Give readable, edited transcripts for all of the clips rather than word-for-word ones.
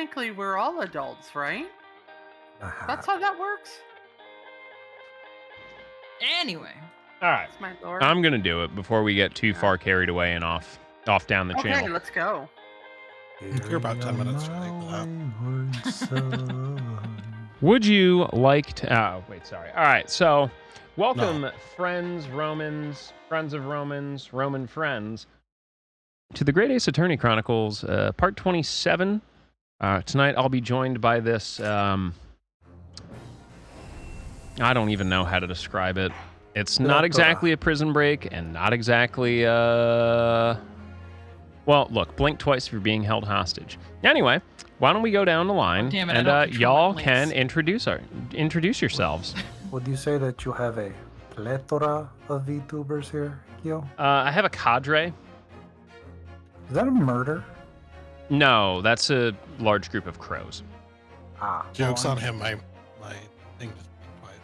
technically we're all adults, right? Uh-huh. That's how that works. Anyway. All right. That's my lord. I'm going to do it before we get too far carried away and off down the Okay, channel. let's go. You're about 10 minutes early for that. Would you like to... Oh, wait, sorry. All right, so welcome, friends of Romans, Roman friends, to the Great Ace Attorney Chronicles, part 27. Tonight I'll be joined by this... I don't even know how to describe it. It's not exactly a prison break and not exactly... Well, look, blink twice if you're being held hostage. Anyway, why don't we go down the line and y'all can introduce yourselves. Would you say that you have a plethora of VTubers here, Kyo? I have a cadre. Is that a murder? No, that's a large group of crows. Joke's on him. My thing just blinked twice.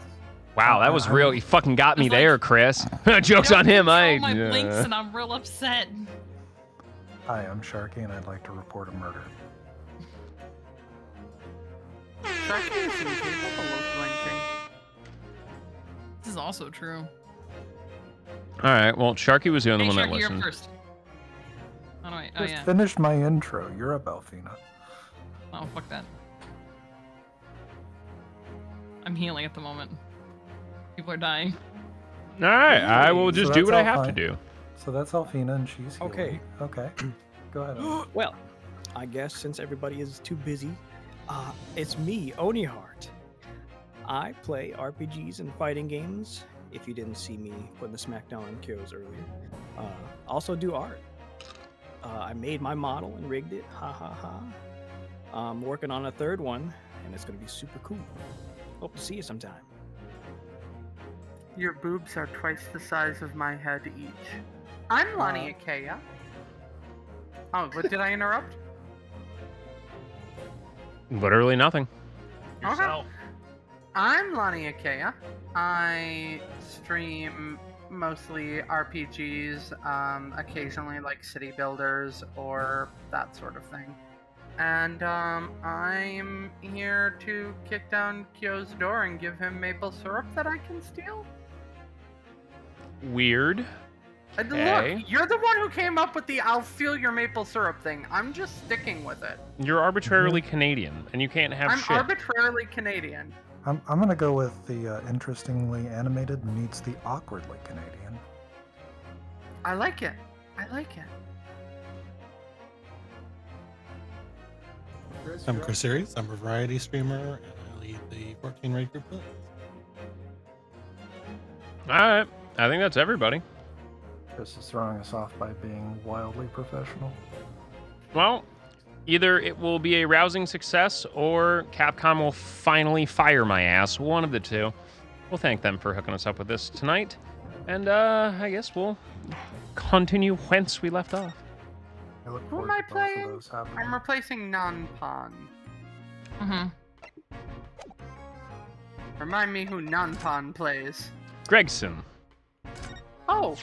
Wow, that was real. You fucking got me there, Chris. Joke's on him. My blinks and I'm real upset. Hi, I'm Sharky, and I'd like to report a murder. Sharky is incapable of blinking. This is also true. All right, well, Sharky was the only one that Sharky, you're listened. first. Oh, no, wait. Oh, Just yeah. finished my intro. You're up, Alfina. Oh, fuck that. I'm healing at the moment. People are dying. All right, I will just do what I have to do. So that's Alfina, and she's healing. Okay. Okay. Go ahead. Well, I guess since everybody is too busy, it's me, Onihart. I play RPGs and fighting games, if you didn't see me putting the smackdown on Kyos earlier. Also do art. I made my model and rigged it, ha ha ha. I'm working on a third one, and it's going to be super cool. Hope to see you sometime. Your boobs are twice the size of my head each. I'm Lonnie Akea. Oh, but did I interrupt? Literally nothing. Okay. I'm Lonnie Akea. I stream mostly RPGs, occasionally like city builders or that sort of thing. And I'm here to kick down Kyo's door and give him maple syrup that I can steal. Weird. Look, you're the one who came up with the "I'll steal your maple syrup" thing. I'm just sticking with it. You're arbitrarily Canadian, and you can't have shit. I'm arbitrarily Canadian. I'm gonna go with the interestingly animated meets the awkwardly Canadian. I like it. I like it. I'm Chris Series. I'm a variety streamer, and I lead the 14 raid group. All right, I think that's everybody. Chris is throwing us off by being wildly professional. Well, either it will be a rousing success or Capcom will finally fire my ass. One of the two. We'll thank them for hooking us up with this tonight. And I guess we'll continue whence we left off. Who am I playing? I'm replacing Nanpan. Remind me who Nanpan plays. Gregson. Oh.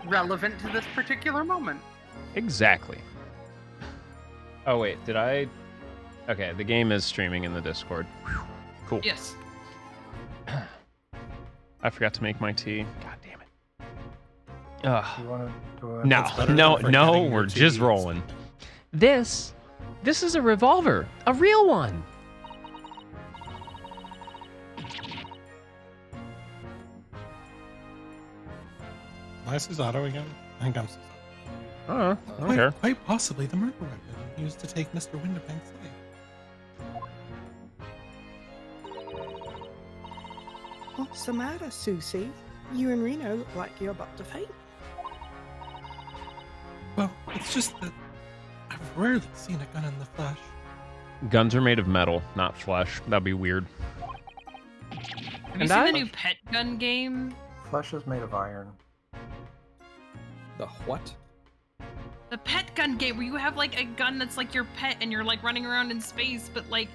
Relevant to this particular moment. Exactly. Oh, wait, did I... Okay, the game is streaming in the Discord. Whew. Cool. Yes. I forgot to make my tea. God damn it. Ugh. You wanna do No, we're just rolling. This is a revolver. A real one. Am I Susato again? I think I'm Susato. I don't care. Quite possibly the murder weapon used to take Mr. Windabank's life. What's the matter, Susie? You and Reno look like you're about to faint. Well, it's just that I've rarely seen a gun in the flesh. Guns are made of metal, not flesh. That'd be weird. Have you seen the new pet gun game? Flesh is made of iron. The what? The pet gun game where you have like a gun that's like your pet and you're like running around in space, but like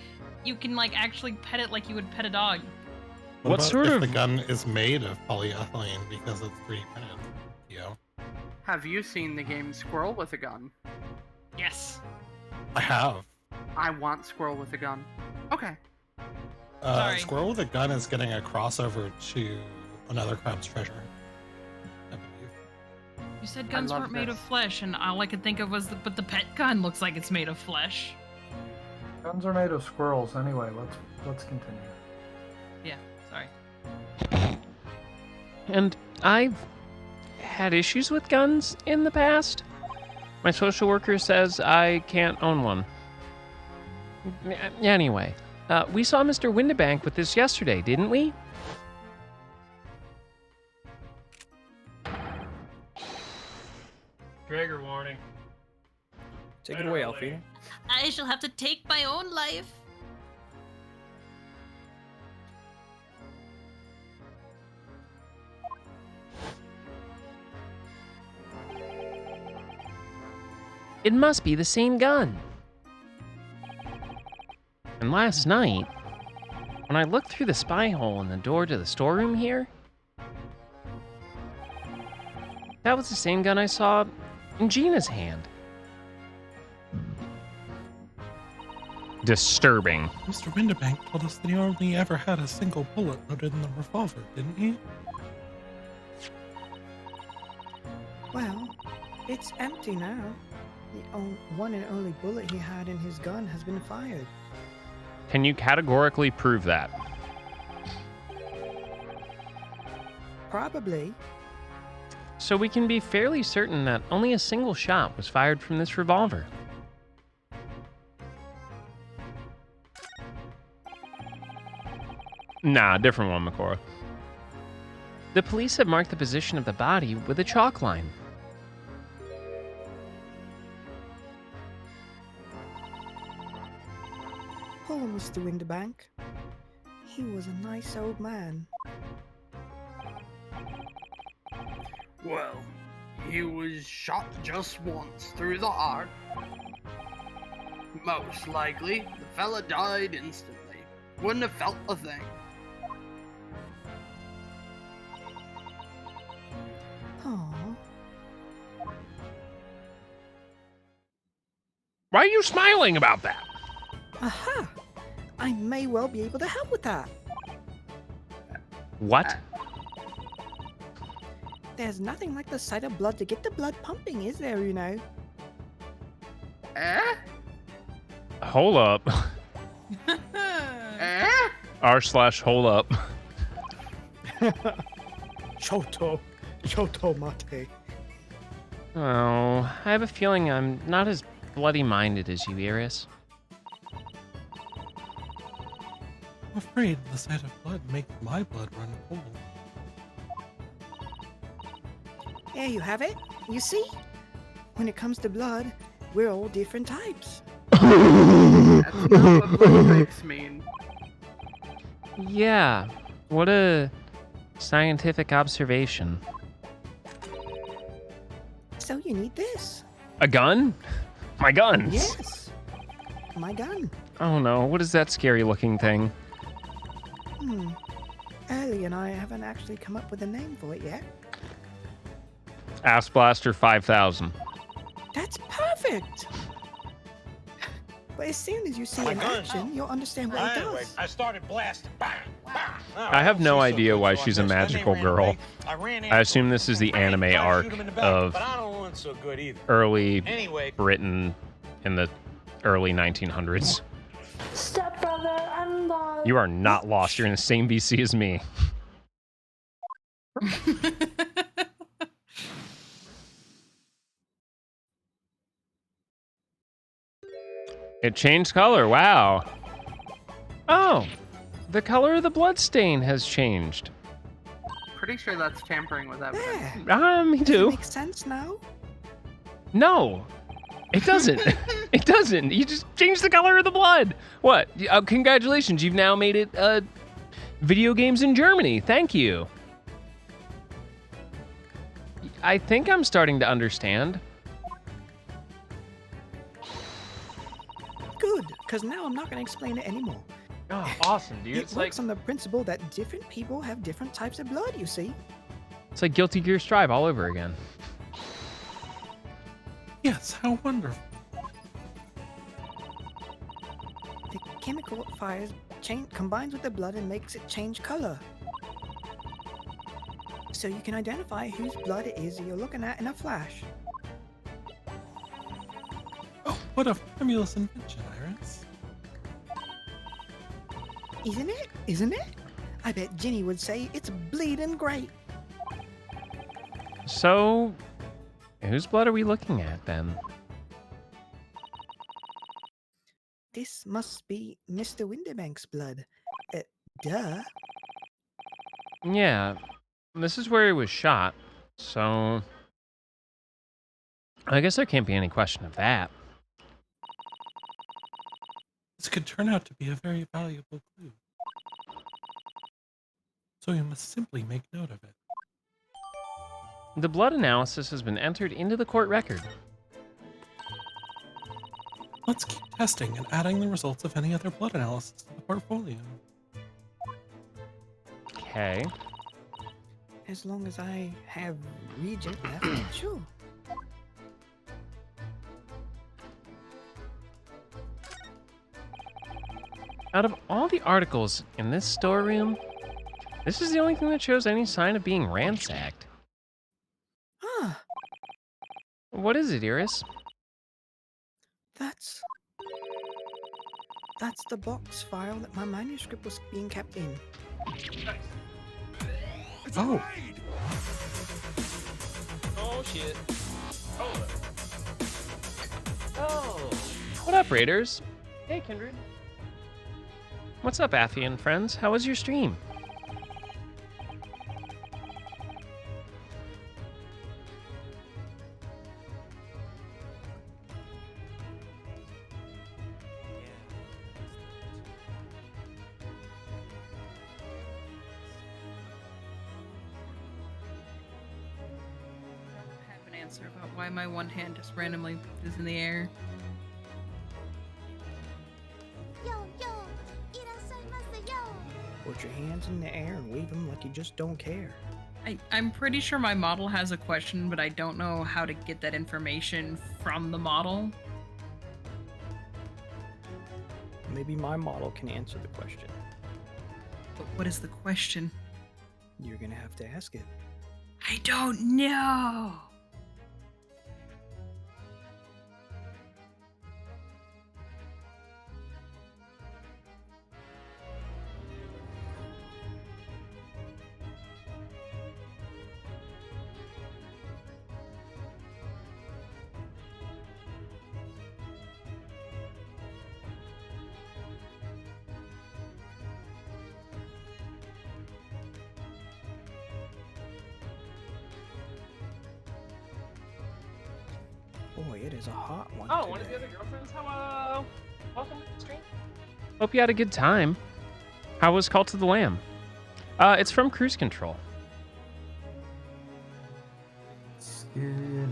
you can like actually pet it like you would pet a dog. What sort of... the gun is made of polyethylene because it's 3D printed? Have you seen the game Squirrel with a Gun? Yes. I have. I want squirrel with a gun. Okay. Sorry. Squirrel with a gun is getting a crossover to another crab's treasure, I believe. You said guns love weren't made this. of flesh, and all I could think of was, but the pet gun looks like it's made of flesh. Guns are made of squirrels anyway. Let's continue. Yeah, sorry. And I've had issues with guns in the past. My social worker says I can't own one. Anyway, we saw Mr. Windibank with this yesterday, didn't we? Trigger warning. Take it away, Alfina. I shall have to take my own life. It must be the same gun. And last night, when I looked through the spy hole in the door to the storeroom here, that was the same gun I saw in Gina's hand. Disturbing. Mr. Windibank told us that he only ever had a single bullet loaded in the revolver, didn't he? Well, it's empty now. The one and only bullet he had in his gun has been fired. Can you categorically prove that? Probably. So we can be fairly certain that only a single shot was fired from this revolver. Nah, different one, Makora. The police have marked the position of the body with a chalk line. Poor Mr. Windibank. He was a nice old man. Well, he was shot just once through the heart. Most likely, the fella died instantly. Wouldn't have felt a thing. Aww. Why are you smiling about that? Aha! I may well be able to help with that. What? There's nothing like the sight of blood to get the blood pumping, is there, you know? Eh? Hold up. Eh? R/hold up. Choto mate. Oh, I have a feeling I'm not as bloody-minded as you, Iris. I'm afraid the sight of blood makes my blood run cold. There you have it. You see? When it comes to blood, we're all different types. That's not what blood types mean. Yeah, what a scientific observation. So you need this. A gun? My guns? Yes. My gun. Oh no, what is that scary-looking thing? Ellie and I haven't actually come up with a name for it yet. Ass Blaster 5000. That's perfect! But as soon as you see it in action, you'll understand what it Anyway, does. I started blasting. Bang, bang. I have no idea why she's a magical girl. I assume this is the anime arc of But I don't want so good either. early Anyway, Britain in the early 1900s. Stepbrother, I'm lost. You are not lost. You're in the same BC as me. It changed color. Wow. Oh, the color of the bloodstain has changed. Pretty sure that's tampering with evidence. There. Me Does it too. make sense now? No, it doesn't. It doesn't. You just changed the color of the blood. What? Congratulations. You've now made it video games in Germany. Thank you. I think I'm starting to understand. Good, because now I'm not going to explain it anymore. Oh, awesome, dude. It works on the principle that different people have different types of blood, you see. It's like Guilty Gear Strive all over again. Yes, how wonderful. The chemical it fires combines with the blood and makes it change color. So you can identify whose blood it is you're looking at in a flash. Oh, what a fabulous invention, Iris. Isn't it? Isn't it? I bet Ginny would say it's bleeding great. So, whose blood are we looking at then? This must be Mr. Winterbank's blood. Duh. Yeah, this is where he was shot, so I guess there can't be any question of that. This could turn out to be a very valuable clue. So we must simply make note of it. The blood analysis has been entered into the court record. Let's keep testing and adding the results of any other blood analysis to the portfolio. Okay. As long as I have Regent left, sure. Out of all the articles in this storeroom, this is the only thing that shows any sign of being ransacked. Ah, What is it, Iris? that's the box file that my manuscript was being kept in. Oh, Oh, shit. What up, Raiders? Hey, Kindred. What's up, Affy and friends? How was your stream? I have an answer about why my one hand just randomly is in the air. Put your hands in the air and wave them like you just don't care. I'm pretty sure my model has a question, but I don't know how to get that information from the model. Maybe my model can answer the question. But what is the question? You're gonna have to ask it. I don't know. Boy, it is a hot one. Oh, today. one of the other girlfriends? Hello. Welcome to the stream. Hope you had a good time. How was Cult of the Lamb? It's from Cruise Control.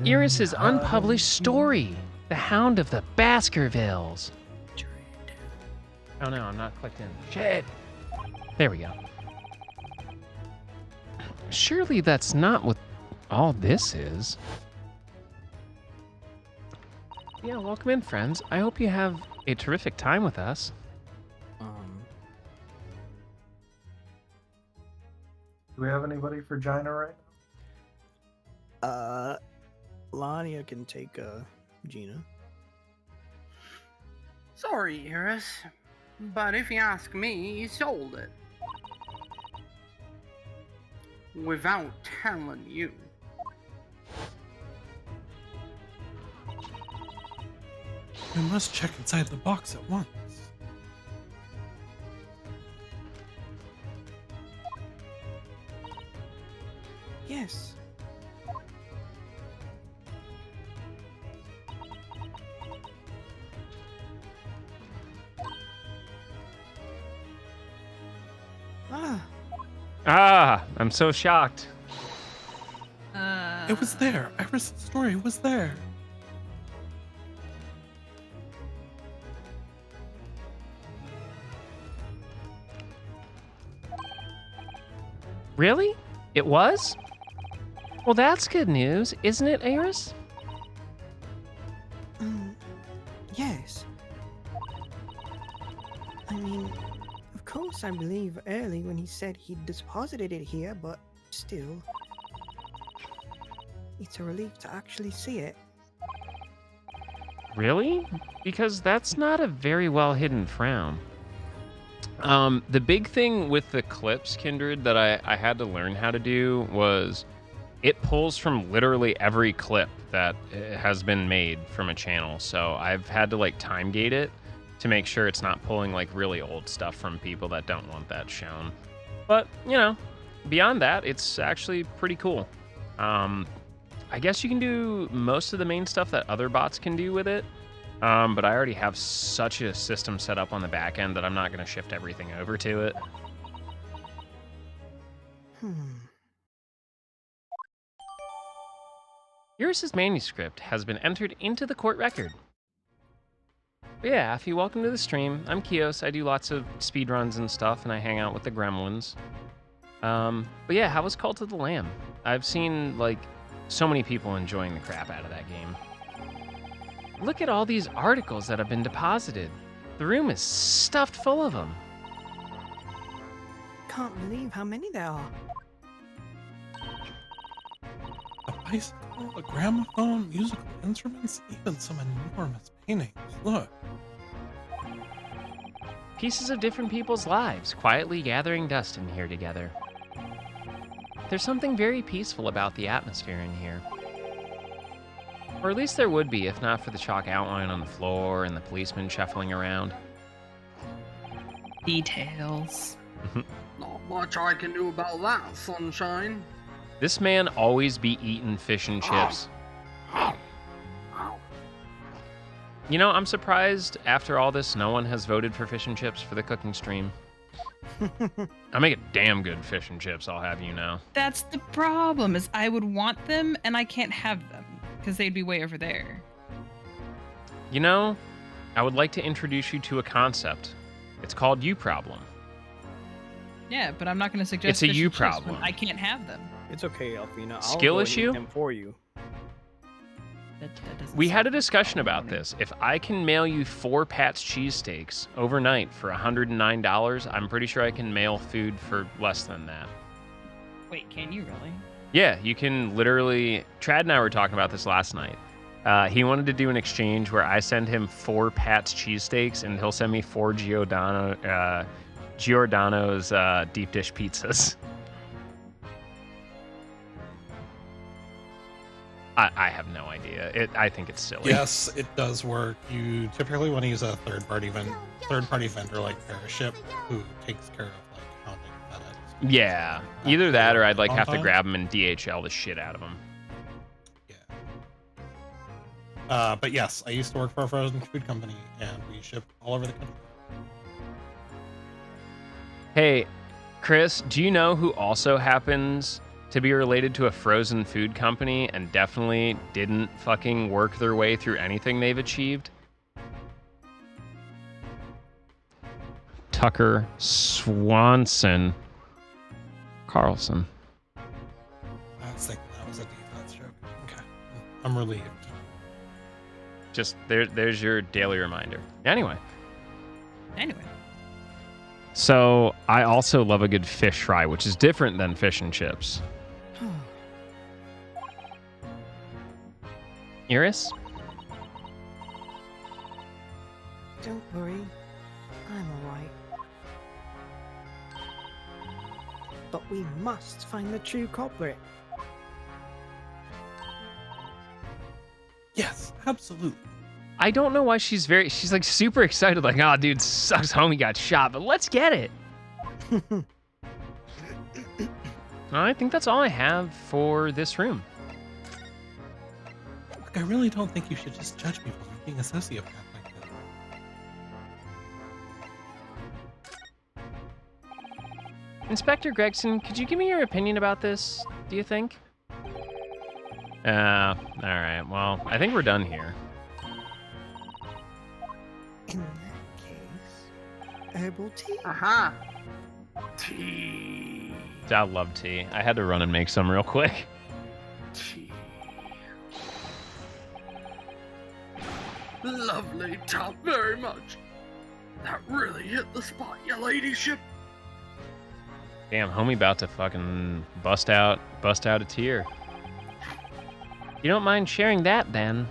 Iris's unpublished story, The Hound of the Baskervilles. Oh no, I'm not clicked in. Shit. There we go. Surely that's not what all this is. Yeah, welcome in, friends. I hope you have a terrific time with us. Do we have anybody for Gina right Lania can take Gina. Sorry, Iris, but if you ask me, he sold it. Without telling you. we must check inside the box at once. Yes. Ah, I'm so shocked. It was there. Iris' story was there. Really? It was? Well, that's good news, isn't it, Iris? Yes. I mean, of course I believe early when he said he deposited it here, but still. It's a relief to actually see it. Really? Because that's not a very well hidden frown. The big thing with the clips, Kindred, that I had to learn how to do was it pulls from literally every clip that has been made from a channel. So I've had to like time gate it to make sure it's not pulling like really old stuff from people that don't want that shown. But, you know, beyond that, it's actually pretty cool. I guess you can do most of the main stuff that other bots can do with it. But I already have such a system set up on the back end that I'm not going to shift everything over to it. Eurus's manuscript has been entered into the court record. But yeah, Affy, welcome to the stream. I'm Kios. I do lots of speedruns and stuff, and I hang out with the gremlins. But yeah, how was Cult of the Lamb? I've seen, like, so many people enjoying the crap out of that game. Look at all these articles that have been deposited. The room is stuffed full of them. Can't believe how many there are. A bicycle, a gramophone, musical instruments, even some enormous paintings. Look. Pieces of different people's lives quietly gathering dust in here together. There's something very peaceful about the atmosphere in here. Or at least there would be, if not for the chalk outline on the floor and the policeman shuffling around. Details. Not much I can do about that, sunshine. This man always be eating fish and chips. You know, I'm surprised after all this no one has voted for fish and chips for the cooking stream. I make a damn good fish and chips, I'll have you know. That's the problem, is I would want them and I can't have them because they'd be way over there. You know, I would like to introduce you to a concept. It's called you problem. Yeah, but I'm not going to suggest It's a fish you and chips when problem. I can't have them. It's okay, Alfina. I'll Skill go and eat issue? them for you. That doesn't We had a sound discussion about funny. this. If I can mail you 4 Pat's cheesesteaks overnight for $109, I'm pretty sure I can mail food for less than that. Wait, can you really? Yeah, you can literally... Trad and I were talking about this last night. He wanted to do an exchange where I send him 4 Pat's cheesesteaks and he'll send me 4 Giordano's deep dish pizzas. I have no idea. I think it's silly. Yes, it does work. You typically want to use a third-party vendor like Paraship, who takes care of like counting FedEx. Yeah, either that or I'd like On have to time? grab him and DHL the shit out of him. Yeah. But yes, I used to work for a frozen food company, and we ship all over the country. Hey, Chris, do you know who also happens to be related to a frozen food company and definitely didn't fucking work their way through anything they've achieved? Tucker Swanson Carlson. I was thinking that was a defense joke. Okay, I'm relieved. Just there's your daily reminder. Anyway. So I also love a good fish fry, which is different than fish and chips. Iris? Don't worry, I'm alright. But we must find the true culprit. Yes, absolutely. I don't know why she's like super excited, like, oh, dude, sucks homie got shot, but let's get it. I think that's all I have for this room. Look, I really don't think you should just judge people for being a sociopath like that. Inspector Gregson, could you give me your opinion about this, do you think? All right, well, I think we're done here. In that case, herbal tea? Aha. Tea. I love tea. I had to run and make some real quick. Tea. Lovely, top very much. That really hit the spot, your ladyship. Damn, homie about to fucking bust out a tear. You don't mind sharing that, then?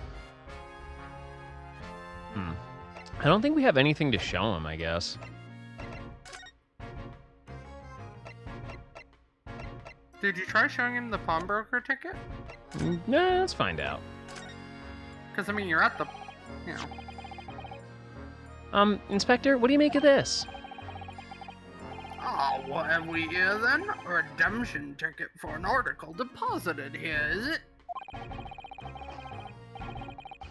I don't think we have anything to show him, I guess. Did you try showing him the pawnbroker ticket? Nah, let's find out. Because, I mean, you're at the, you know. Inspector, what do you make of this? Oh, what have we here then? A redemption ticket for an article deposited here, is it?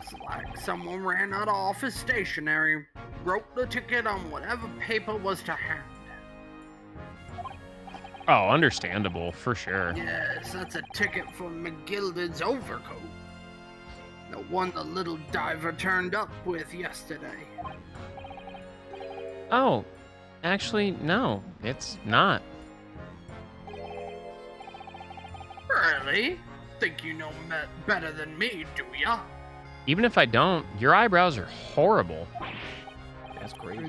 It's like someone ran out of office stationery, wrote the ticket on whatever paper was to hand. Oh, understandable, for sure. Yes, that's a ticket for McGilded's overcoat. The one the little diver turned up with yesterday. Oh, actually, no, it's not. Really? Think you know better than me, do ya? Even if I don't, your eyebrows are horrible. That's great.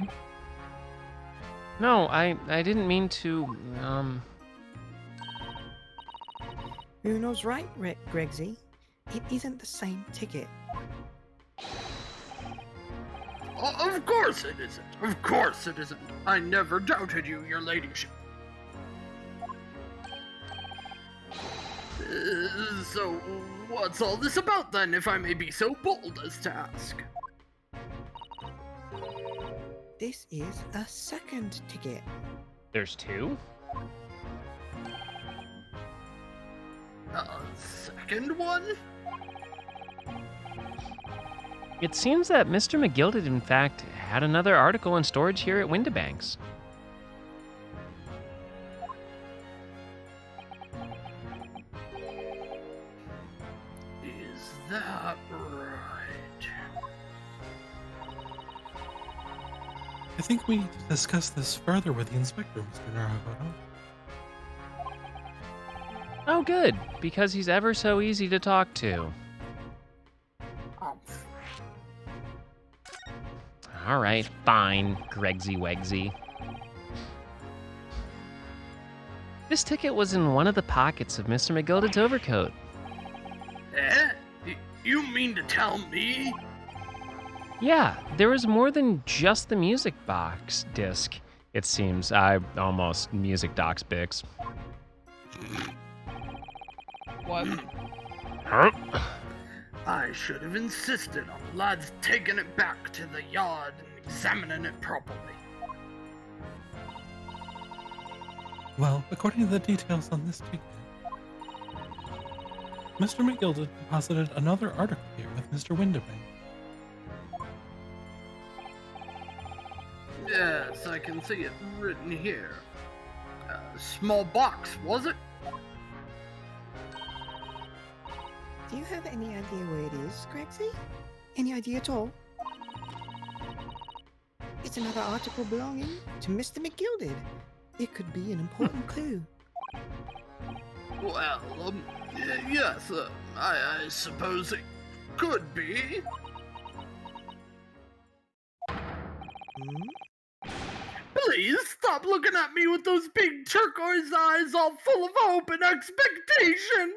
No, I didn't mean to, Uno's right, Gregsy. It isn't the same ticket. Of course it isn't. Of course it isn't. I never doubted you, your ladyship. So, what's all this about then, if I may be so bold as to ask? This is a second ticket. There's two? A second one? It seems that Mr. McGilded, in fact, had another article in storage here at Windibanks. Is that right? I think we need to discuss this further with the inspector, Mr. Naruhodo. Oh, good, because he's ever so easy to talk to. All right, fine, Gregsy Wegsy. This ticket was in one of the pockets of Mr. McGilded's overcoat. Eh? You mean to tell me? Yeah, there was more than just the music box disc, it seems. I almost music docs Bix. What? Huh? I should have insisted on the lads taking it back to the yard and examining it properly. Well, according to the details on this ticket, Mr. McGilded deposited another article here with Mr. Windibank. Yes, I can see it written here. Small box, was it? Do you have any idea where it is, Gregsy? Any idea at all? It's another article belonging to Mr. McGilded. It could be an important clue. Well, yes, I suppose it could be. Please stop looking at me with those big turquoise eyes all full of hope and expectation.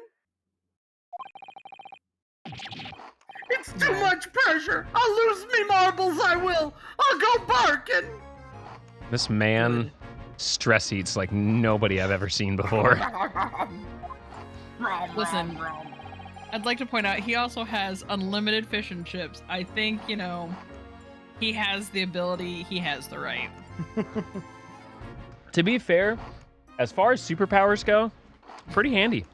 It's too much pressure. I'll lose me marbles, I will. I'll go barking. This man stress eats like nobody I've ever seen before. Listen, I'd like to point out he also has unlimited fish and chips. I think, you know, he has the ability, he has the right. To be fair, as far as superpowers go, pretty handy.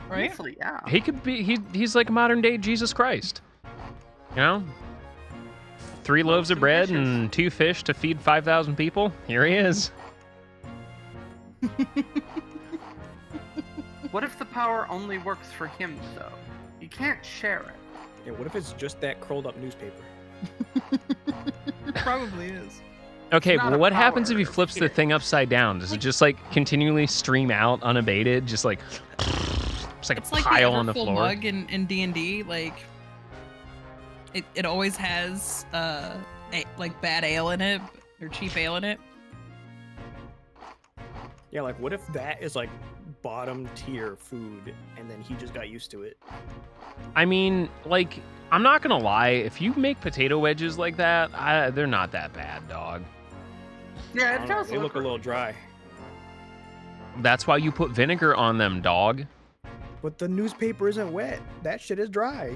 Right? Honestly, yeah. He could be, he's like modern day Jesus Christ. You know? 3 loaves of bread and 2 fish to feed 5,000 people. Here he is. What if the power only works for him, though? You can't share it. Yeah, what if it's just that curled up newspaper? It probably is. Okay, It's not well, a what happens if power, he flips the here. thing upside down? Does it just like continually stream out unabated? Just like it's like It's a like pile the on the Everfull floor. mug in D&D. Like, it always has like bad ale in it or cheap ale in it. Yeah, like what if that is like bottom tier food and then he just got used to it? I mean, like, I'm not gonna lie. If you make potato wedges like that, they're not that bad, dog. Yeah, I it don't know, does they look a little dry. That's why you put vinegar on them, dog. But the newspaper isn't wet. That shit is dry.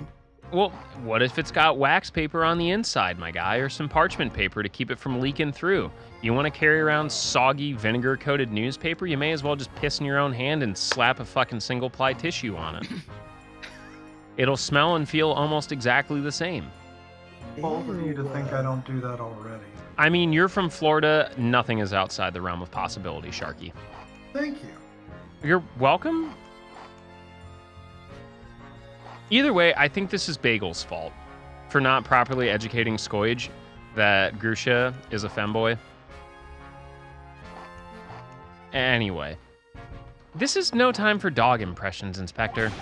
Well, what if it's got wax paper on the inside, my guy, or some parchment paper to keep it from leaking through? You want to carry around soggy, vinegar-coated newspaper? You may as well just piss in your own hand and slap a fucking single-ply tissue on it. It'll smell and feel almost exactly the same. Bold of you to think I don't do that already. I mean, you're from Florida. Nothing is outside the realm of possibility, Sharky. Thank you. You're welcome. Either way, I think this is Bagel's fault for not properly educating Skoij that Grusha is a femboy. Anyway, this is no time for dog impressions, Inspector.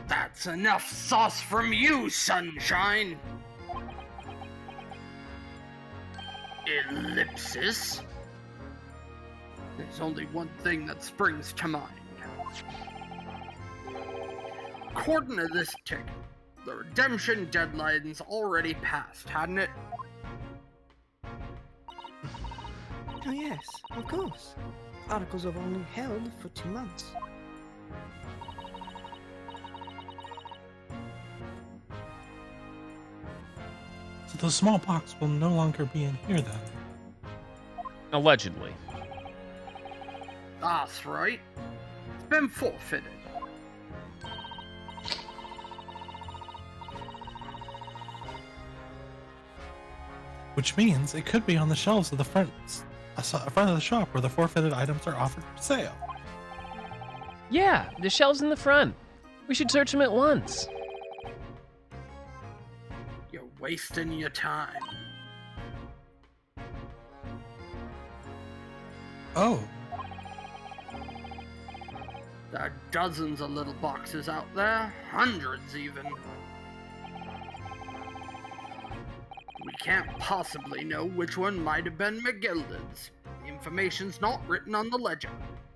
That's enough sauce from you, sunshine. Ellipsis. There's only one thing that springs to mind. According to this ticket, the redemption deadline's already passed, hadn't it? Oh yes, of course. Articles have only held for 2 months. So the small box will no longer be in here then. Allegedly. That's right. It's been forfeited. Which means it could be on the shelves of the front of the shop where the forfeited items are offered for sale. Yeah, the shelves in the front. We should search them at once. You're wasting your time. Oh, There are dozens of little boxes out there, hundreds even. We can't possibly know which one might have been McGilda's. The information's not written on the ledger.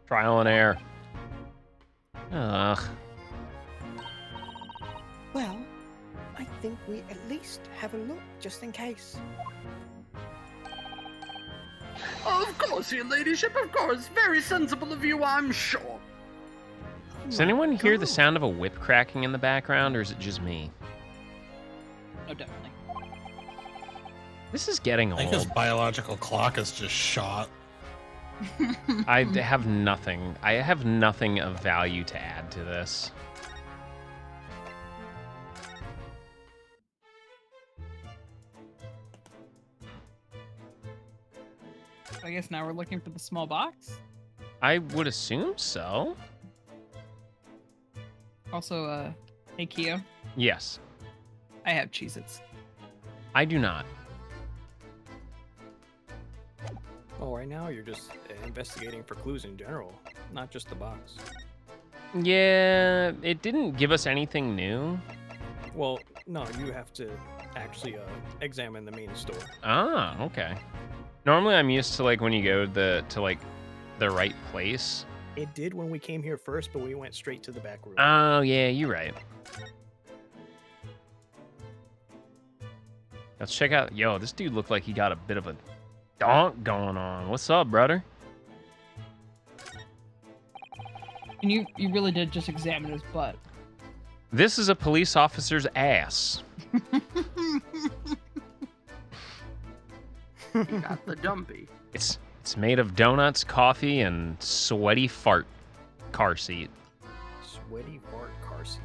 Trial and error. Ugh. Well, I think we at least have a look just in case. Of course, your ladyship, of course. Very sensible of you, I'm sure. Does anyone hear the sound of a whip cracking in the background, or is it just me? Oh, definitely. This is getting I think his old. biological clock is just shot. I have nothing. I have nothing of value to add to this. I guess now we're looking for the small box. I would assume so. Also, hey Keo, Yes. I have Cheez-Its. I do not. Oh, right now you're just investigating for clues in general, not just the box. Yeah, it didn't give us anything new. Well, no, you have to actually examine the main store. Ah, okay. Normally I'm used to like when you go to like the right place. It did when we came here first, but we went straight to the back room. Oh, yeah, you're right. Let's check out. Yo, this dude looked like he got a bit of a donk going on. What's up, brother? And you really did just examine his butt. This is a police officer's ass. You got the dumpy. It's made of donuts, coffee, and sweaty fart car seat. Sweaty fart car seat.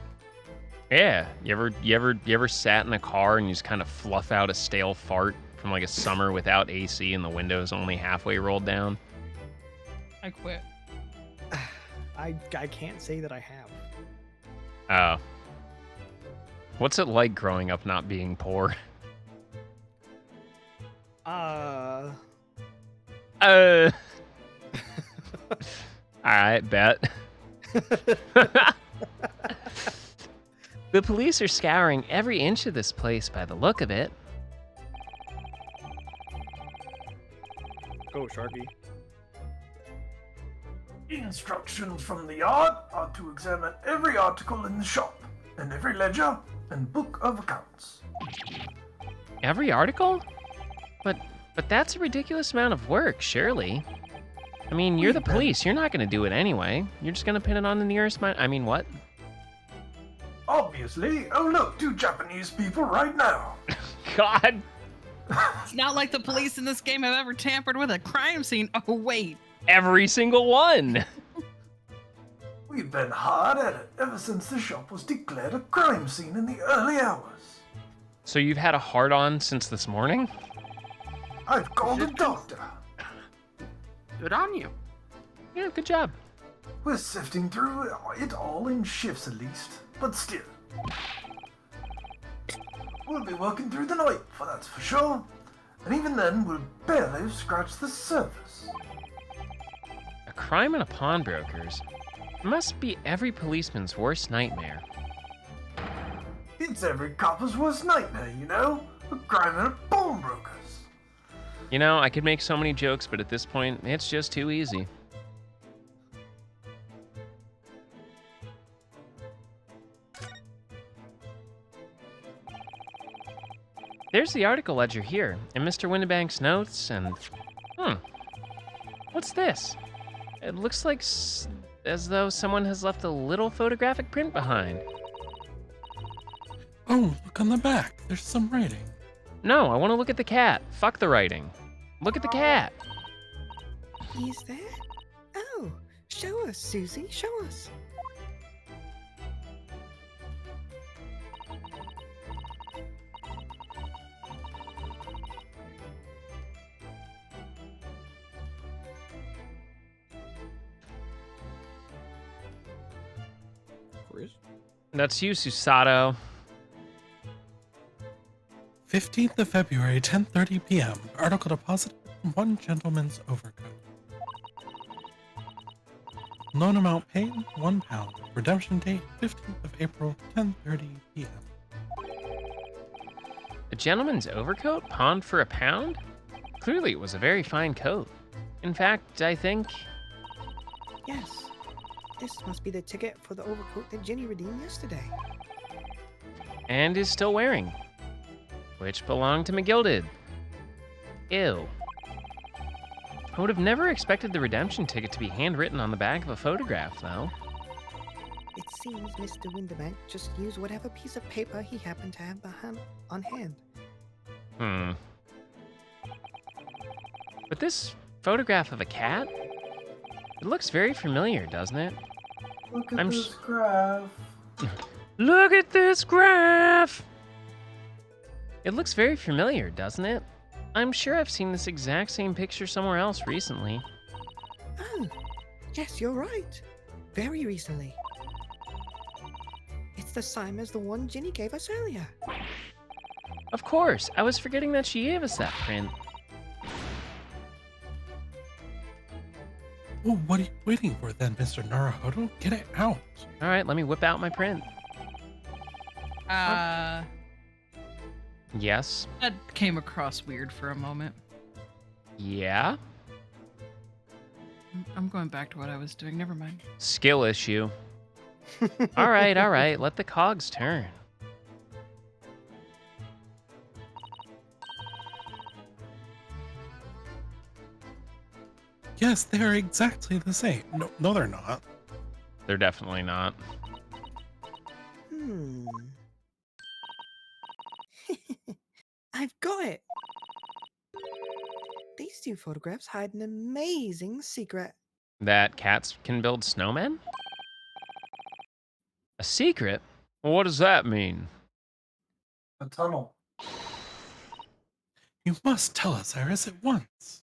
Yeah, you ever sat in a car and you just kind of fluff out a stale fart from like a summer without AC and the windows only halfway rolled down? I quit. I can't say that I have. Oh. What's it like growing up not being poor? Alright, bet. The police are scouring every inch of this place by the look of it. Go, Sharky. Instructions from the yard are to examine every article in the shop, and every ledger and book of accounts. Every article? But that's a ridiculous amount of work, surely. I mean, you're the police. You're not going to do it anyway. You're just going to pin it on the nearest I mean, what? Obviously. Oh look, 2 Japanese people right now. God. It's not like the police in this game have ever tampered with a crime scene. Oh, wait. Every single one. We've been hard at it ever since the shop was declared a crime scene in the early hours. So you've had a hard-on since this morning? I've called a doctor. Good on you. Yeah, good job. We're sifting through it all in shifts at least, but still. We'll be working through the night, for that's for sure. And even then, we'll barely scratch the surface. A crime in a pawnbroker's must be every policeman's worst nightmare. It's every copper's worst nightmare, you know? A crime in a pawnbroker's. You know, I could make so many jokes, but at this point, it's just too easy. There's the article ledger here, and Mr. Windibank's notes, and... What's this? It looks like as though someone has left a little photographic print behind. Oh, look on the back. There's some writing. No, I want to look at the cat. Fuck the writing. Look at the cat. Is there? Oh, show us, Susie. Show us. That's you, Susato. 15th of February, 10:30 p.m. Article deposited in one gentleman's overcoat. Loan amount paid, £1. Redemption date, 15th of April, 10:30 p.m. A gentleman's overcoat pawned for £1? Clearly it was a very fine coat. In fact, I think... Yes. This must be the ticket for the overcoat that Jenny redeemed yesterday. And is still wearing. Which belonged to McGilded. Ew. I would have never expected the redemption ticket to be handwritten on the back of a photograph, though. It seems Mr. Windibank just used whatever piece of paper he happened to have on hand. But this photograph of a cat? It looks very familiar, doesn't it? Look at this graph. Look at this graph! It looks very familiar, doesn't it? I'm sure I've seen this exact same picture somewhere else recently. Oh, yes, you're right. Very recently. It's the same as the one Jenny gave us earlier. Of course, I was forgetting that she gave us that print. Well, what are you waiting for then, Mr. Naruhodo? Get it out. All right, let me whip out my print. Yes? That came across weird for a moment. Yeah? I'm going back to what I was doing. Never mind. Skill issue. All right. Let the cogs turn. Yes, they are exactly the same. No, they're not. They're definitely not. I've got it. These 2 photographs hide an amazing secret. That cats can build snowmen? A secret? Well, what does that mean? A tunnel. You must tell us, Iris, at once.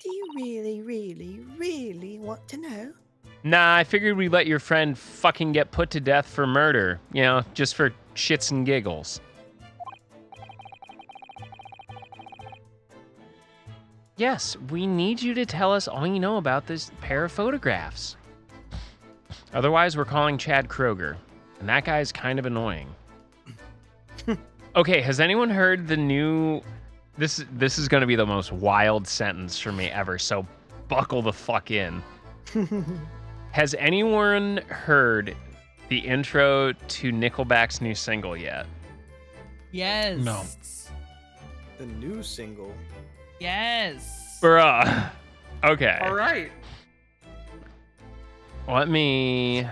Do you really, really, really want to know? Nah, I figured we'd let your friend fucking get put to death for murder. You know, just for shits and giggles. Yes, we need you to tell us all you know about this pair of photographs. Otherwise, we're calling Chad Kroger. And that guy's kind of annoying. Okay, has anyone heard the new... This is going to be the most wild sentence for me ever, so buckle the fuck in. Has anyone heard the intro to Nickelback's new single yet? Yes. No. The new single. Yes. Bruh. Okay. All right. Let me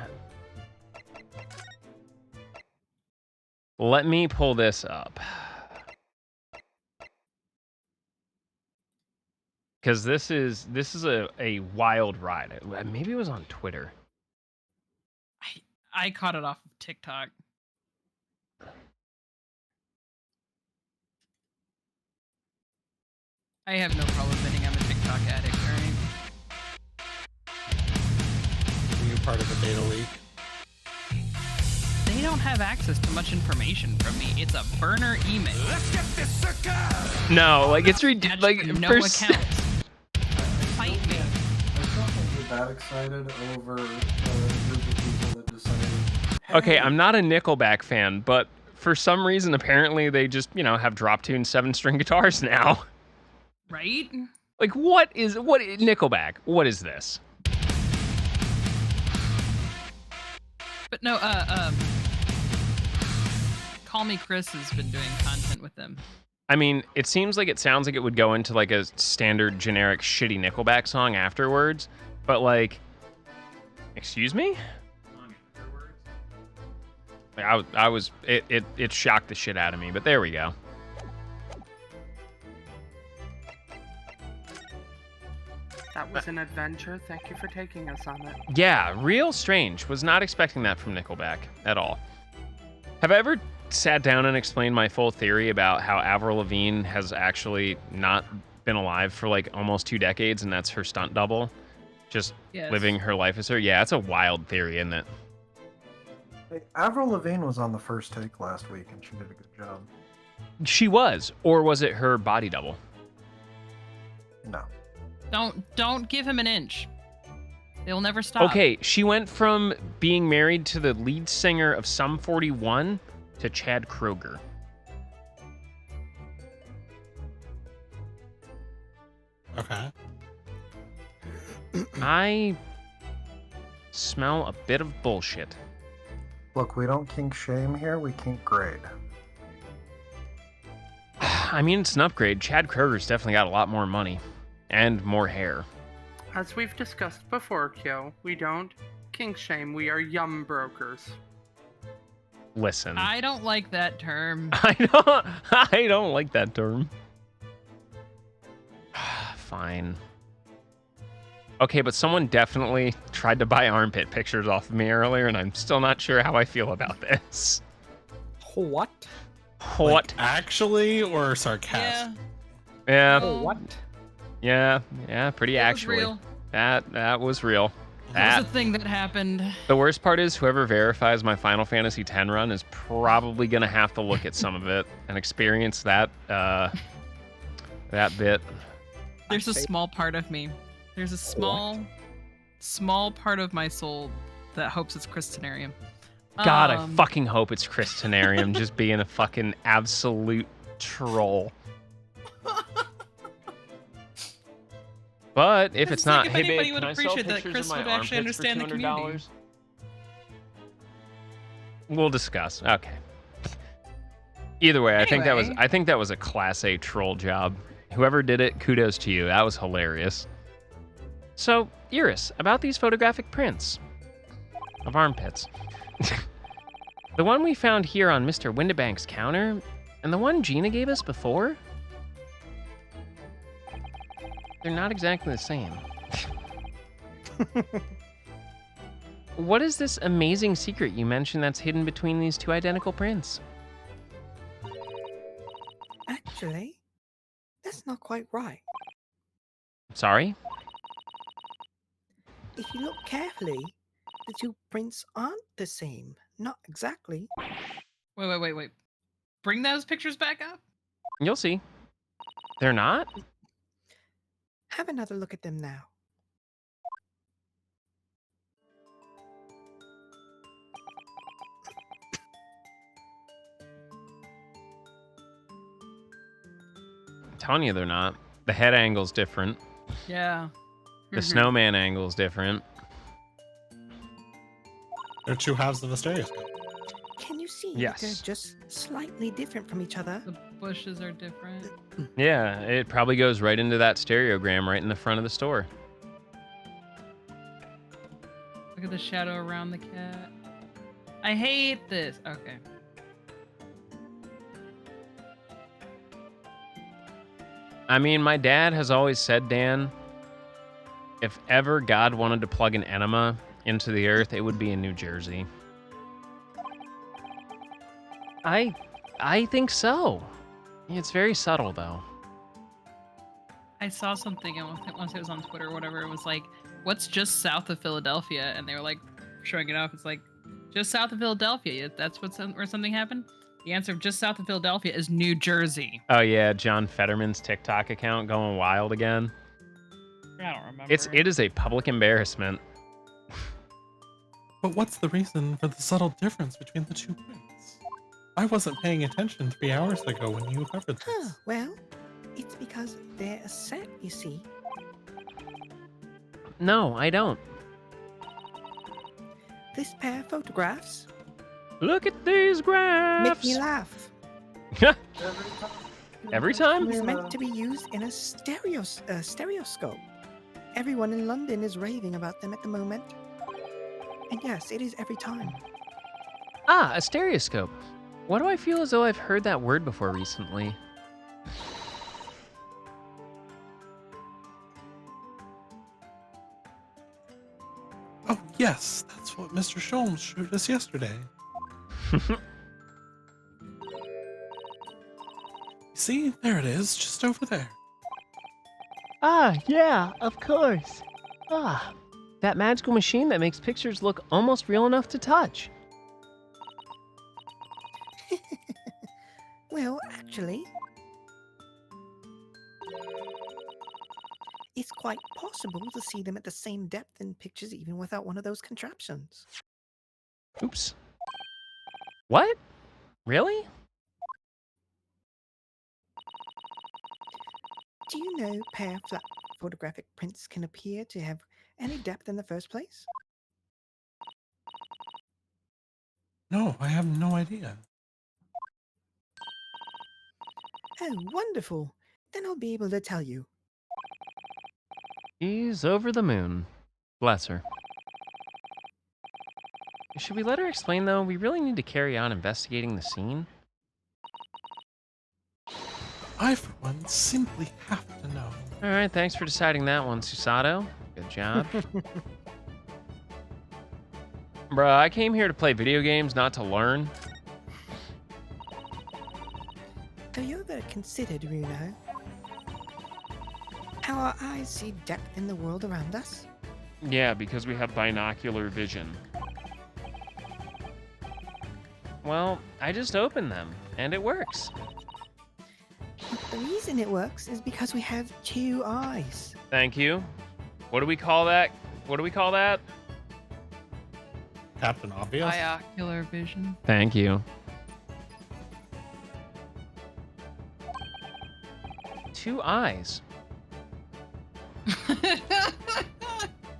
pull this up. Because this is a wild ride. Maybe it was on Twitter. I caught it off of TikTok. I have no problem admitting I'm a TikTok addict, alright? Are you part of the beta leak? They don't have access to much information from me. It's a burner email. Let's get this sucker! No, like it's Attached like to no first- accounts. Fight me. I don't think you're that excited over a group of people that decided. Okay, I'm not a Nickelback fan, but for some reason, apparently they just, have drop tuned 7-string guitars now. Right? Like, what Nickelback? What is this? But no, Call Me Chris has been doing content with them. I mean, it sounds like it would go into like a standard generic shitty Nickelback song afterwards, but like, excuse me? Like, it shocked the shit out of me, but there we go. That was an adventure. Thank you for taking us on it. Yeah, real strange. Was not expecting that from Nickelback at all. Have I ever sat down and explained my full theory about how Avril Lavigne has actually not been alive for like almost 2 decades, and that's her stunt double? Just living her life as her? Yeah, it's a wild theory, isn't it? Hey, Avril Lavigne was on the first take last week, and she did a good job. She was. Or was it her body double? No. Don't give him an inch. They'll never stop. Okay, she went from being married to the lead singer of Sum 41 to Chad Kroger. Okay. I smell a bit of bullshit. Look, we don't kink shame here, we kink grade. I mean, it's an upgrade. Chad Kroger's definitely got a lot more money. And more hair. As we've discussed before, Kyo, we don't kink shame. We are yum brokers. Listen. I don't like that term. I don't like that term. Fine. Okay, but someone definitely tried to buy armpit pictures off of me earlier, and I'm still not sure how I feel about this. What? What? Like, actually, or sarcastic? Yeah. What? Yeah, pretty actually. Was real. That was real. That was a thing that happened. The worst part is whoever verifies my Final Fantasy X run is probably gonna have to look at some of it and experience that that bit. There's a small part of me. There's a small part of my soul that hopes it's Christenarium. God, I fucking hope it's Christenarium just being a fucking absolute troll. But if it's not, if hey anybody babe, would can I sell appreciate that pictures Chris of my would actually armpits for understand the community. $200? We'll discuss. Okay. Either way, I think that was a class A troll job. Whoever did it, kudos to you. That was hilarious. So, Iris, about these photographic prints of armpits. The one we found here on Mr. Windibank's counter, and the one Gina gave us before? They're not exactly the same. What is this amazing secret you mentioned that's hidden between these 2 identical prints? Actually, that's not quite right. Sorry? If you look carefully, the 2 prints aren't the same. Not exactly. Wait. Bring those pictures back up? You'll see. They're not? Have another look at them now. telling you they're not. The head angle's different. Yeah. The snowman angle's different. They're two halves of a stereoscope. Can you see Yes. that they're just slightly different from each other? The bushes are different. Yeah, it probably goes right into that stereogram right in the front of the store. Look at the shadow around the cat. I hate this. Okay. I mean, my dad has always said, Dan, if ever God wanted to plug an enema into the earth, it would be in New Jersey. I think so. It's very subtle, though. I saw something and once it was on Twitter or whatever. It was like, what's just south of Philadelphia? And they were like showing it off. It's like, just south of Philadelphia. That's where something happened? The answer of just south of Philadelphia is New Jersey. Oh, yeah, John Fetterman's TikTok account going wild again. I don't remember. It is a public embarrassment. But what's the reason for the subtle difference between the two points? I wasn't paying attention 3 hours ago when you covered this. Huh, well, it's because they're a set, you see. No, I don't. This pair of photographs Look at these make graphs. me laugh. Every time? It's meant to be used in a stereoscope. Everyone in London is raving about them at the moment. And yes, it is every time. Ah, a stereoscope. Why do I feel as though I've heard that word before recently? Oh, yes, that's what Mr. Sholmes showed us yesterday. See, there it is, just over there. Ah, yeah, of course. Ah, that magical machine that makes pictures look almost real enough to touch. Well, actually, it's quite possible to see them at the same depth in pictures even without one of those contraptions. Oops. What? Really? Do you know pair flat photographic prints can appear to have any depth in the first place? No, I have no idea. Oh, wonderful. Then I'll be able to tell you. She's over the moon. Bless her. Should we let her explain, though? We really need to carry on investigating the scene. I, for one, simply have to know. All right, thanks for deciding that one, Susato. Good job. Bruh, I came here to play video games, not to learn. Have you ever considered, Runo, how our eyes see depth in the world around us? Yeah, because we have binocular vision. Well, I just opened them, and it works. The reason it works is because we have two eyes. Thank you. What do we call that? What do we call that? Captain Obvious? Binocular vision. Thank you. Two eyes.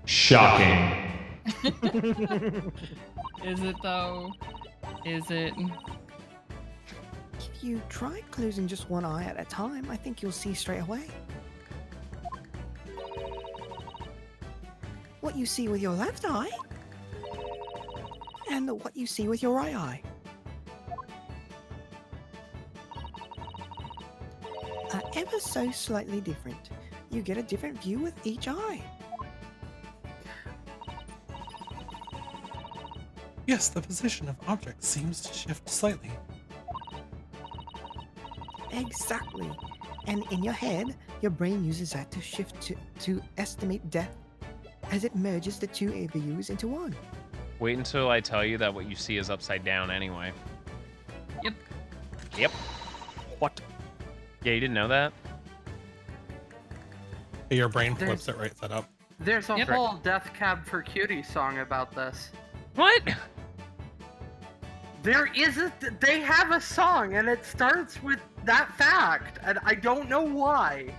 Shocking. Is it though? Is it? If you try closing just one eye at a time, I think you'll see straight away. What you see with your left eye and what you see with your right eye. Are ever so slightly different. You get a different view with each eye. Yes, the position of objects seems to shift slightly. Exactly. And in your head, your brain uses that to shift to estimate depth as it merges the two views into one. Wait until I tell you that what you see is upside down anyway. Yep. Yep. What? Yeah, you didn't know that? Your brain flips it right side up. There's a Yep. whole Death Cab for Cutie song about this. What? They have a song, and it starts with that fact, and I don't know why.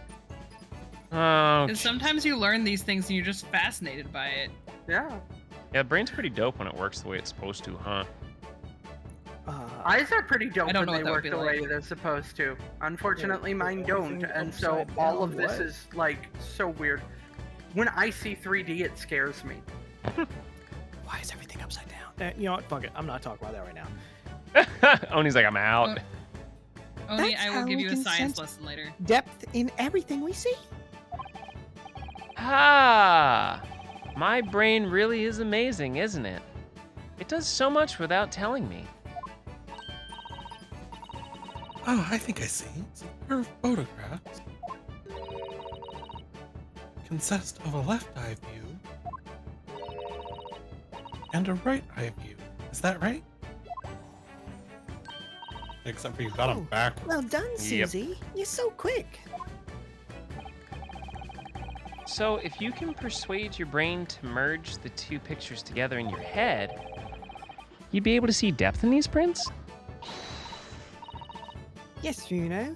Oh, Because sometimes you learn these things and you're just fascinated by it. Yeah. yeah, brain's pretty dope when it works the way it's supposed to, huh? Eyes are pretty dope I don't when know they what work that the would be way like. they're supposed to. Unfortunately, Yeah, mine don't, everything and so upside all down, of this what? is like so weird. When I see 3D, it scares me. Why is everything upside down? You know what? Fuck it. I'm not talking about that right now. Oni's like, I'm out. Oni, That's I will how give we you a can science sense- lesson later. Depth in everything we see. Ah, my brain really is amazing, isn't it? It does so much without telling me. Oh, I think I see. It's a pair of photographs. Consist of a left eye view and a right eye view. Is that right? Except for you've got them Oh, backwards. Well done, Yep. Susie. You're so quick. So, if you can persuade your brain to merge the two pictures together in your head, you'd be able to see depth in these prints? Yes, Bruno.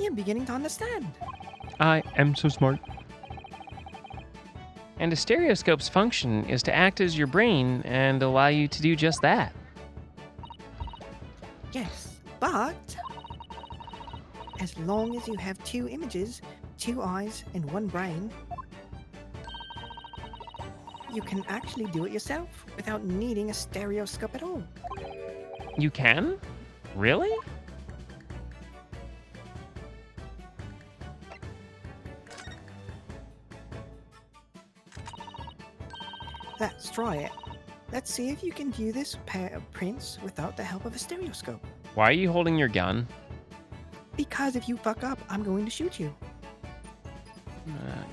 You're beginning to understand. I am so smart. And a stereoscope's function is to act as your brain and allow you to do just that. Yes, but as long as you have 2 images, 2 eyes, and 1 brain, you can actually do it yourself without needing a stereoscope at all. You can? Really? Let's try it. Let's see if you can view this pair of prints without the help of a stereoscope. Why are you holding your gun? Because if you fuck up, I'm going to shoot you.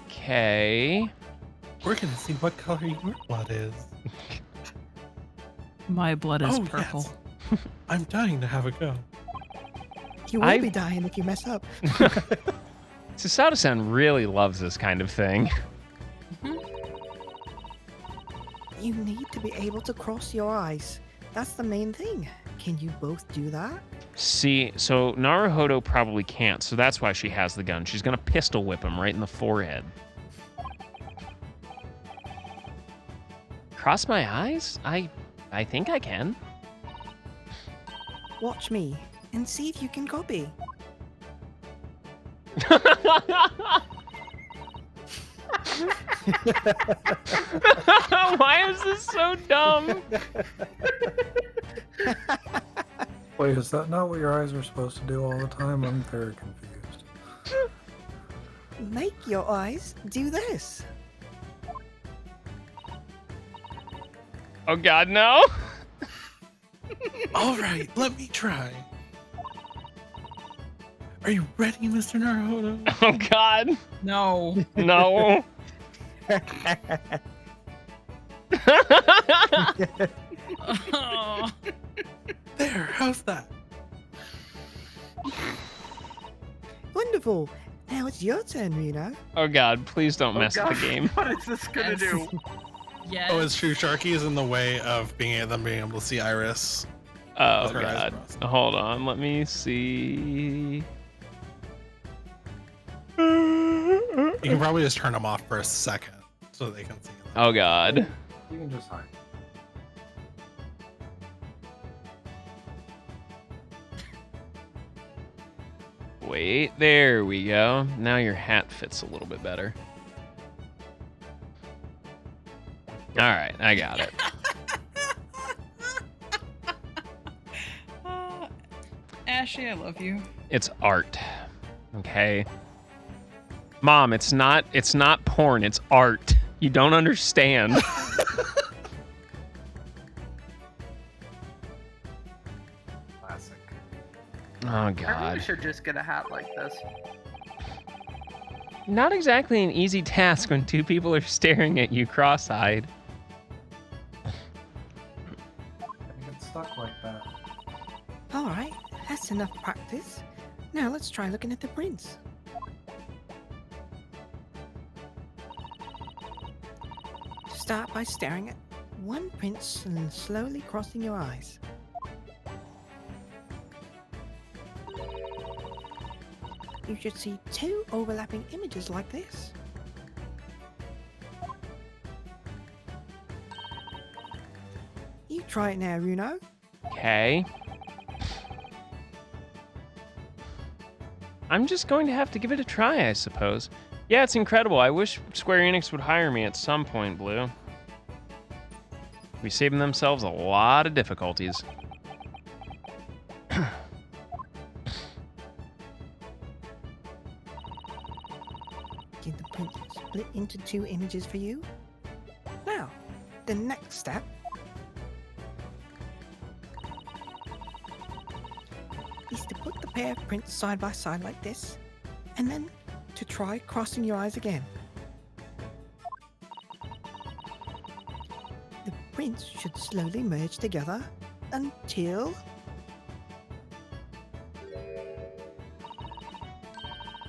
Okay. We're gonna see what color your blood is. My blood is Oh, purple. yes. I'm dying to have a go. You will I- be dying if you mess up. Sasada-san really loves this kind of thing. You need to be able to cross your eyes. That's the main thing. Can you both do that? See, so Naruhodo probably can't, so that's why she has the gun. She's gonna pistol whip him right in the forehead. Cross my eyes? I think I can. Watch me and see if you can copy. Why is this so dumb? Wait, is that not what your eyes are supposed to do all the time? I'm very confused. Make your eyes do this. Oh god, no. All right, let me try. Are you ready, Mr. Naruhodo? Oh god. No. No. Oh. There, how's that? Wonderful. Now it's your turn, Reno. Oh god, please don't Oh, mess with God, the game. What is this gonna Yes. do? Yes. Oh, is True Sharky is in the way of being able to see Iris. Oh With her eyes god. crossed. Hold on, let me see. You can probably just turn them off for a second so they can see them. Oh god. You can just hide. Wait, there we go. Now your hat fits a little bit better. Alright, I got it. Ashley, I love you. It's art. Okay. Mom, it's not porn, it's art. You don't understand. Classic. Oh I really god. should just get a hat like this. Not exactly an easy task when 2 people are staring at you cross-eyed. I get stuck like that. All right, that's enough practice. Now let's try looking at the prints. Start by staring at one print and slowly crossing your eyes. you should see 2 overlapping images like this. You try it now, Runo. Okay. I'm just going to have to give it a try, I suppose. Yeah, it's incredible. I wish Square Enix would hire me at some point, Blue. Be saving themselves a lot of difficulties. Did the print split into 2 images for you? Now, the next step is to put the pair of prints side by side like this, and then to try crossing your eyes again. The prints should slowly merge together until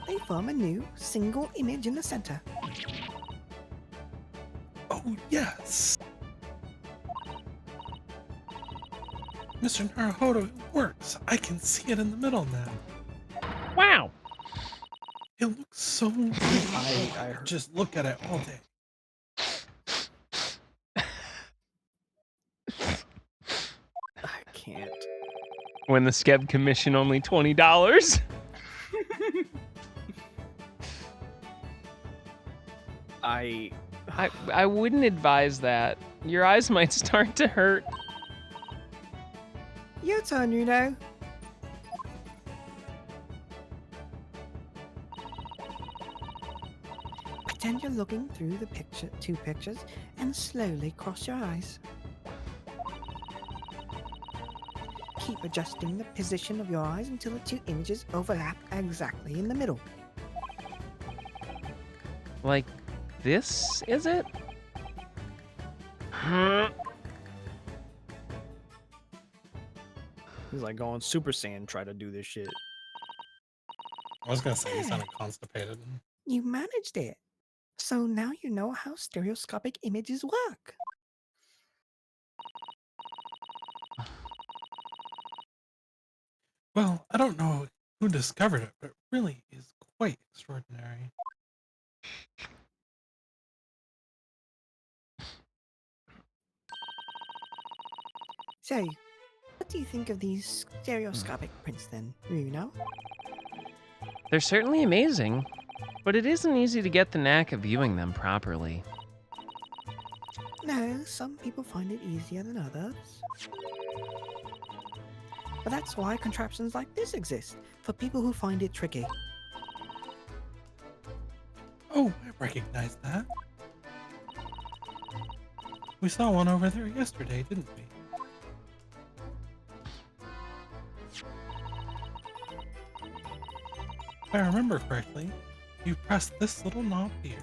they form a new single image in the center. Oh, yes! Mr. Naruhodo, it works! I can see it in the middle now. Wow! It looks so good. I just look at it all day. I can't. When the Skeb commission only $20. I wouldn't advise that. Your eyes might start to hurt. Your turn, Runo. Pretend you're looking through the 2 pictures and slowly cross your eyes. Keep adjusting the position of your eyes until the 2 images overlap exactly in the middle. Like this, is it? He's like going Super Saiyan, try to do this shit. I was gonna say, you sounded constipated. You managed it. So now you know how stereoscopic images work. Well, I don't know who discovered it, but it really is quite extraordinary. So, what do you think of these stereoscopic prints then, Runo? They're certainly amazing, but it isn't easy to get the knack of viewing them properly. No, some people find it easier than others. But that's why contraptions like this exist, for people who find it tricky. Oh, I recognize that. We saw one over there yesterday, didn't we? If I remember correctly, you press this little knob here.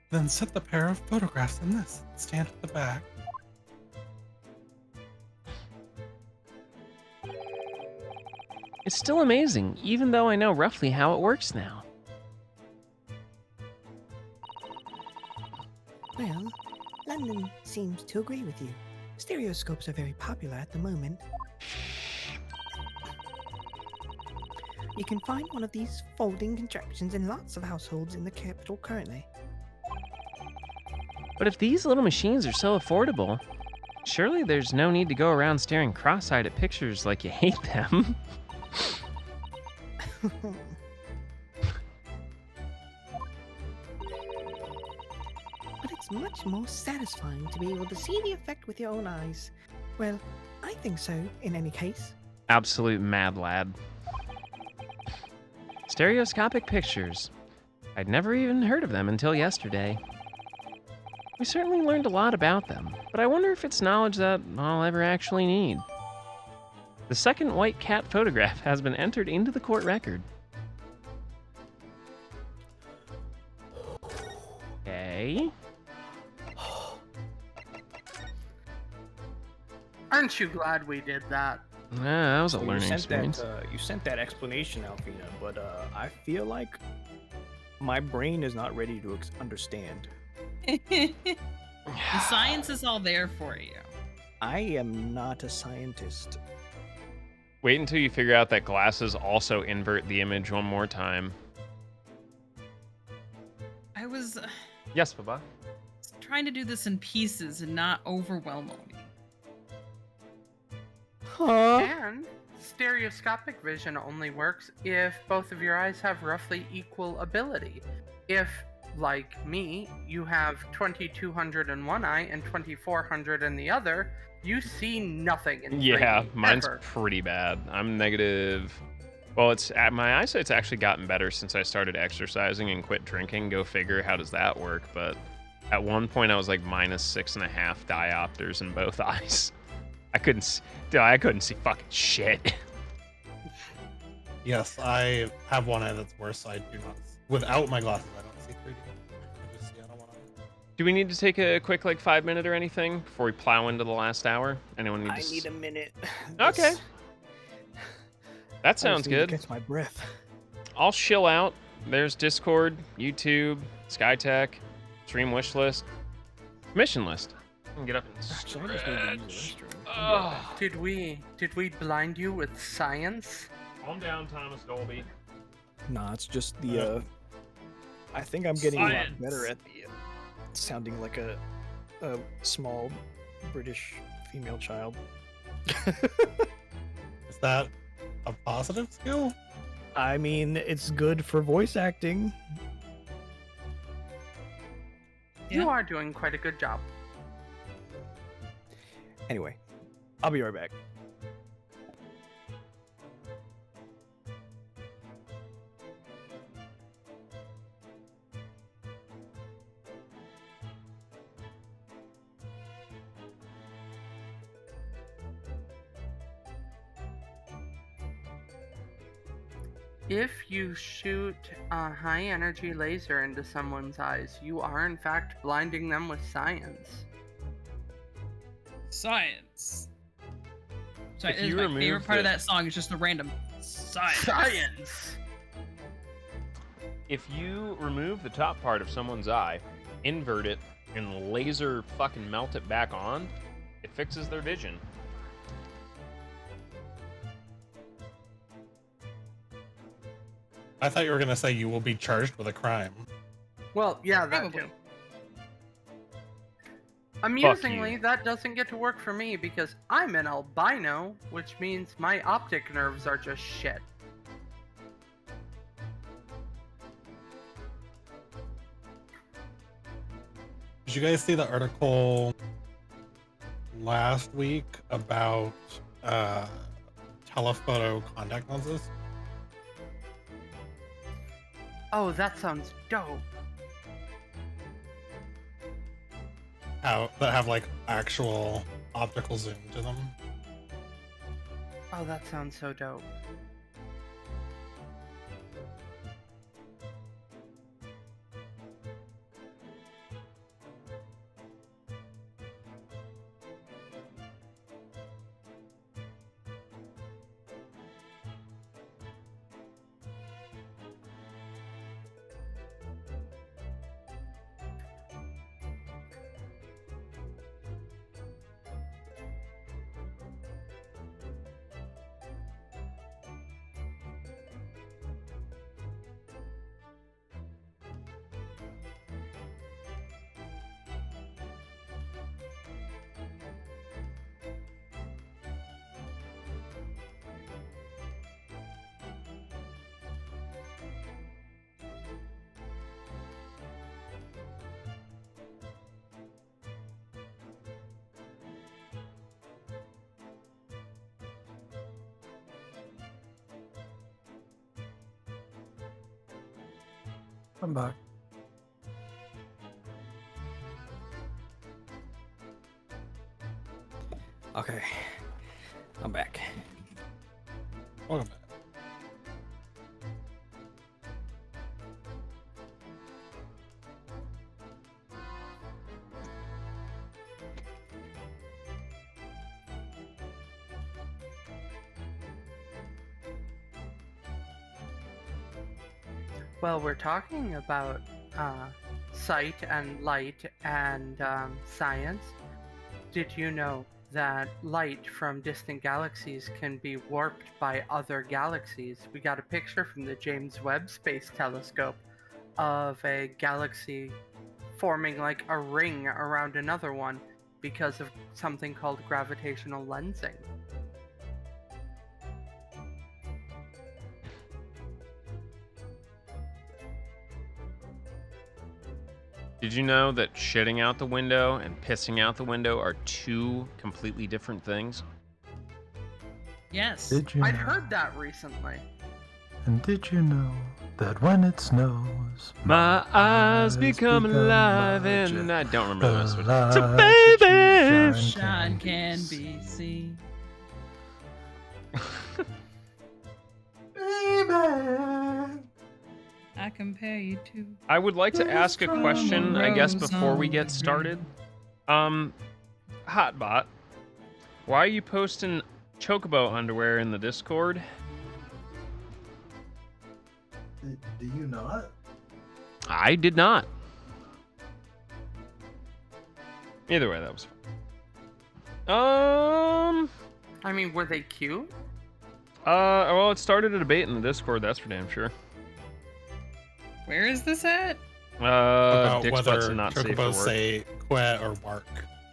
Then set the pair of photographs in this. Stand at the back. It's still amazing, even though I know roughly how it works now. Well, London seems to agree with you. Stereoscopes are very popular at the moment. You can find one of these folding contraptions in lots of households in the capital currently. But if these little machines are so affordable, surely there's no need to go around staring cross-eyed at pictures like you hate them. But it's much more satisfying to be able to see the effect with your own eyes. Well, I think so, in any case. Absolute mad lad. Stereoscopic pictures. I'd never even heard of them until yesterday. We certainly learned a lot about them, but I wonder if it's knowledge that I'll ever actually need. The second white cat photograph has been entered into the court record. Okay. Aren't you glad we did that? That was a Well, learning experience. you sent that explanation, Alfina, but I feel like my brain is not ready to understand. The science is all there for you. I am not a scientist. Wait until you figure out that glasses also invert the image one more time. I was Yes, Baba. trying to do this in pieces and not overwhelm me. Huh? And stereoscopic vision only works if both of your eyes have roughly equal ability. If, like me, you have 2200 in one eye and 2400 in the other, you see nothing in 3D. Yeah, mine's ever. pretty bad. I'm negative. Well, my eyesight's actually gotten better since I started exercising and quit drinking. Go figure, how does that work? But at one point, I was like -6.5 diopters in both eyes. I couldn't see fucking shit. Yes, I have one eye that's worse. I do not. Without my glasses, I don't see 3D. I just see out of one eye. Do we need to take a quick 5-minute or anything before we plow into the last hour? Anyone need I to? need a minute. Okay. This- That I just sounds need to good. catch my breath. I'll chill out. There's Discord, YouTube, SkyTech, stream wish list, mission list. I can get up and Actually, I just need to use the stretch. restroom. Oh. Did we blind you with science? Calm down, Thomas Dolby. Nah, it's just the. I think I'm getting a lot better at the sounding like a small British female child. Is that a positive skill? I mean, it's good for voice acting. You Yeah. are doing quite a good job. Anyway, I'll be right back. If you shoot a high energy laser into someone's eyes, you are in fact blinding them with science. Science. Sorry, If this is you my remove favorite part of the- that song is just the random science. Science! If you remove the top part of someone's eye, invert it, and laser fucking melt it back on, it fixes their vision. I thought you were gonna say you will be charged with a crime. Well, yeah, that Probably. too. Amusingly, that doesn't get to work for me because I'm an albino, which means my optic nerves are just shit. Did you guys see the article last week about telephoto contact lenses? Oh, that sounds dope. How that have like actual optical zoom to them? Oh, that sounds so dope. I'm back. Okay, I'm back. Welcome back. Well, we're talking about sight and light and science. Did you know that light from distant galaxies can be warped by other galaxies. We got a picture from the James Webb Space Telescope of a galaxy forming like a ring around another one because of something called gravitational lensing. Did you know that shitting out the window and pissing out the window are two completely different things? Yes. Did you I'd know? heard that recently. And did you know that when it snows, My eyes become alive and I don't remember the rest of it. So light baby! that you Shine can be seen. Baby! I compare you to. I would like to ask a question, I guess, Rose before we on get the started. Hotbot, why are you posting Chocobo underwear in the Discord? Do you not? I did not. Either way, that was fun. I mean, were they cute? Well, it started a debate in the Discord, that's for damn sure. Where is this at? About Dick's whether butts are not safe for chocobos work. say quet or bark.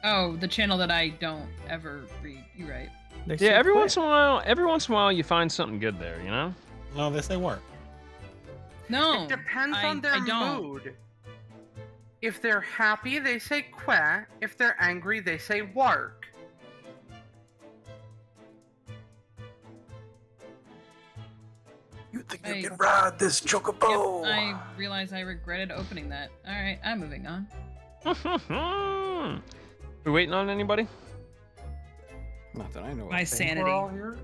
Oh, the channel that I don't ever read. You're right. They Yeah, say every quit. once in a while you find something good there, you know? No, they say work. No. It depends I- on their I don't. mood. If they're happy, they say queh. If they're angry, they say work. You think I- you can ride this chocobo? Yep, I realized I regretted opening that. Alright, I'm moving on. We waiting on anybody? Not that I know. My of. sanity. We're all here?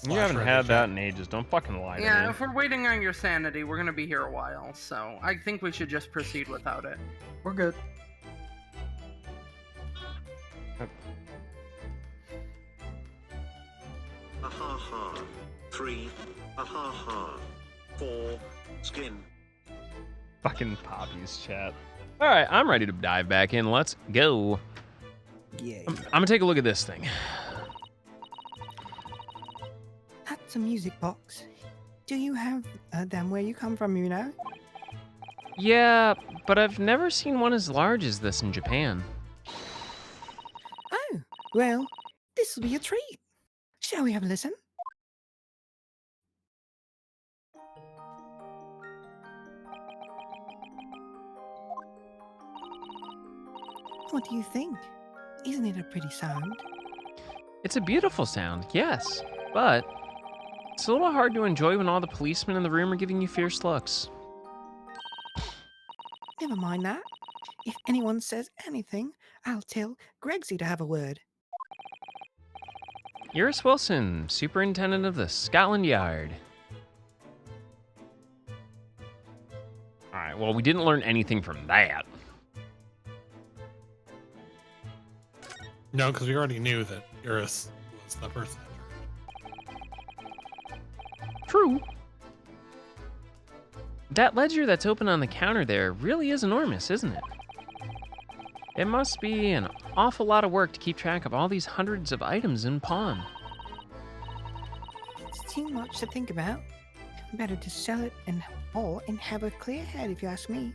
You haven't had that in ages. Don't fucking lie to Yeah, me. if we're waiting on your sanity, we're gonna be here a while, so I think we should just proceed without it. We're good. Ha ha ha. 3. Ha ha ha. 4. Skin. Fucking poppies, chat. All right, I'm ready to dive back in. Let's go. Yay. I'm gonna take a look at this thing. That's a music box. Do you have them where you come from, you know? Yeah, but I've never seen one as large as this in Japan. Oh, well, this will be a treat. Shall we have a listen? What do you think? Isn't it a pretty sound? It's a beautiful sound, yes, but it's a little hard to enjoy when all the policemen in the room are giving you fierce looks. Never mind that. If anyone says anything, I'll tell Gregsy to have a word. Eurus Wilson, Superintendent of the Scotland Yard. Alright, well, we didn't learn anything from that. No, because we already knew that Eurus was the person. True. That ledger that's open on the counter there really is enormous, isn't it? It must be an awful lot of work to keep track of all these hundreds of items in pawn. It's too much to think about. Better to sell it and have a clear head, if you ask me.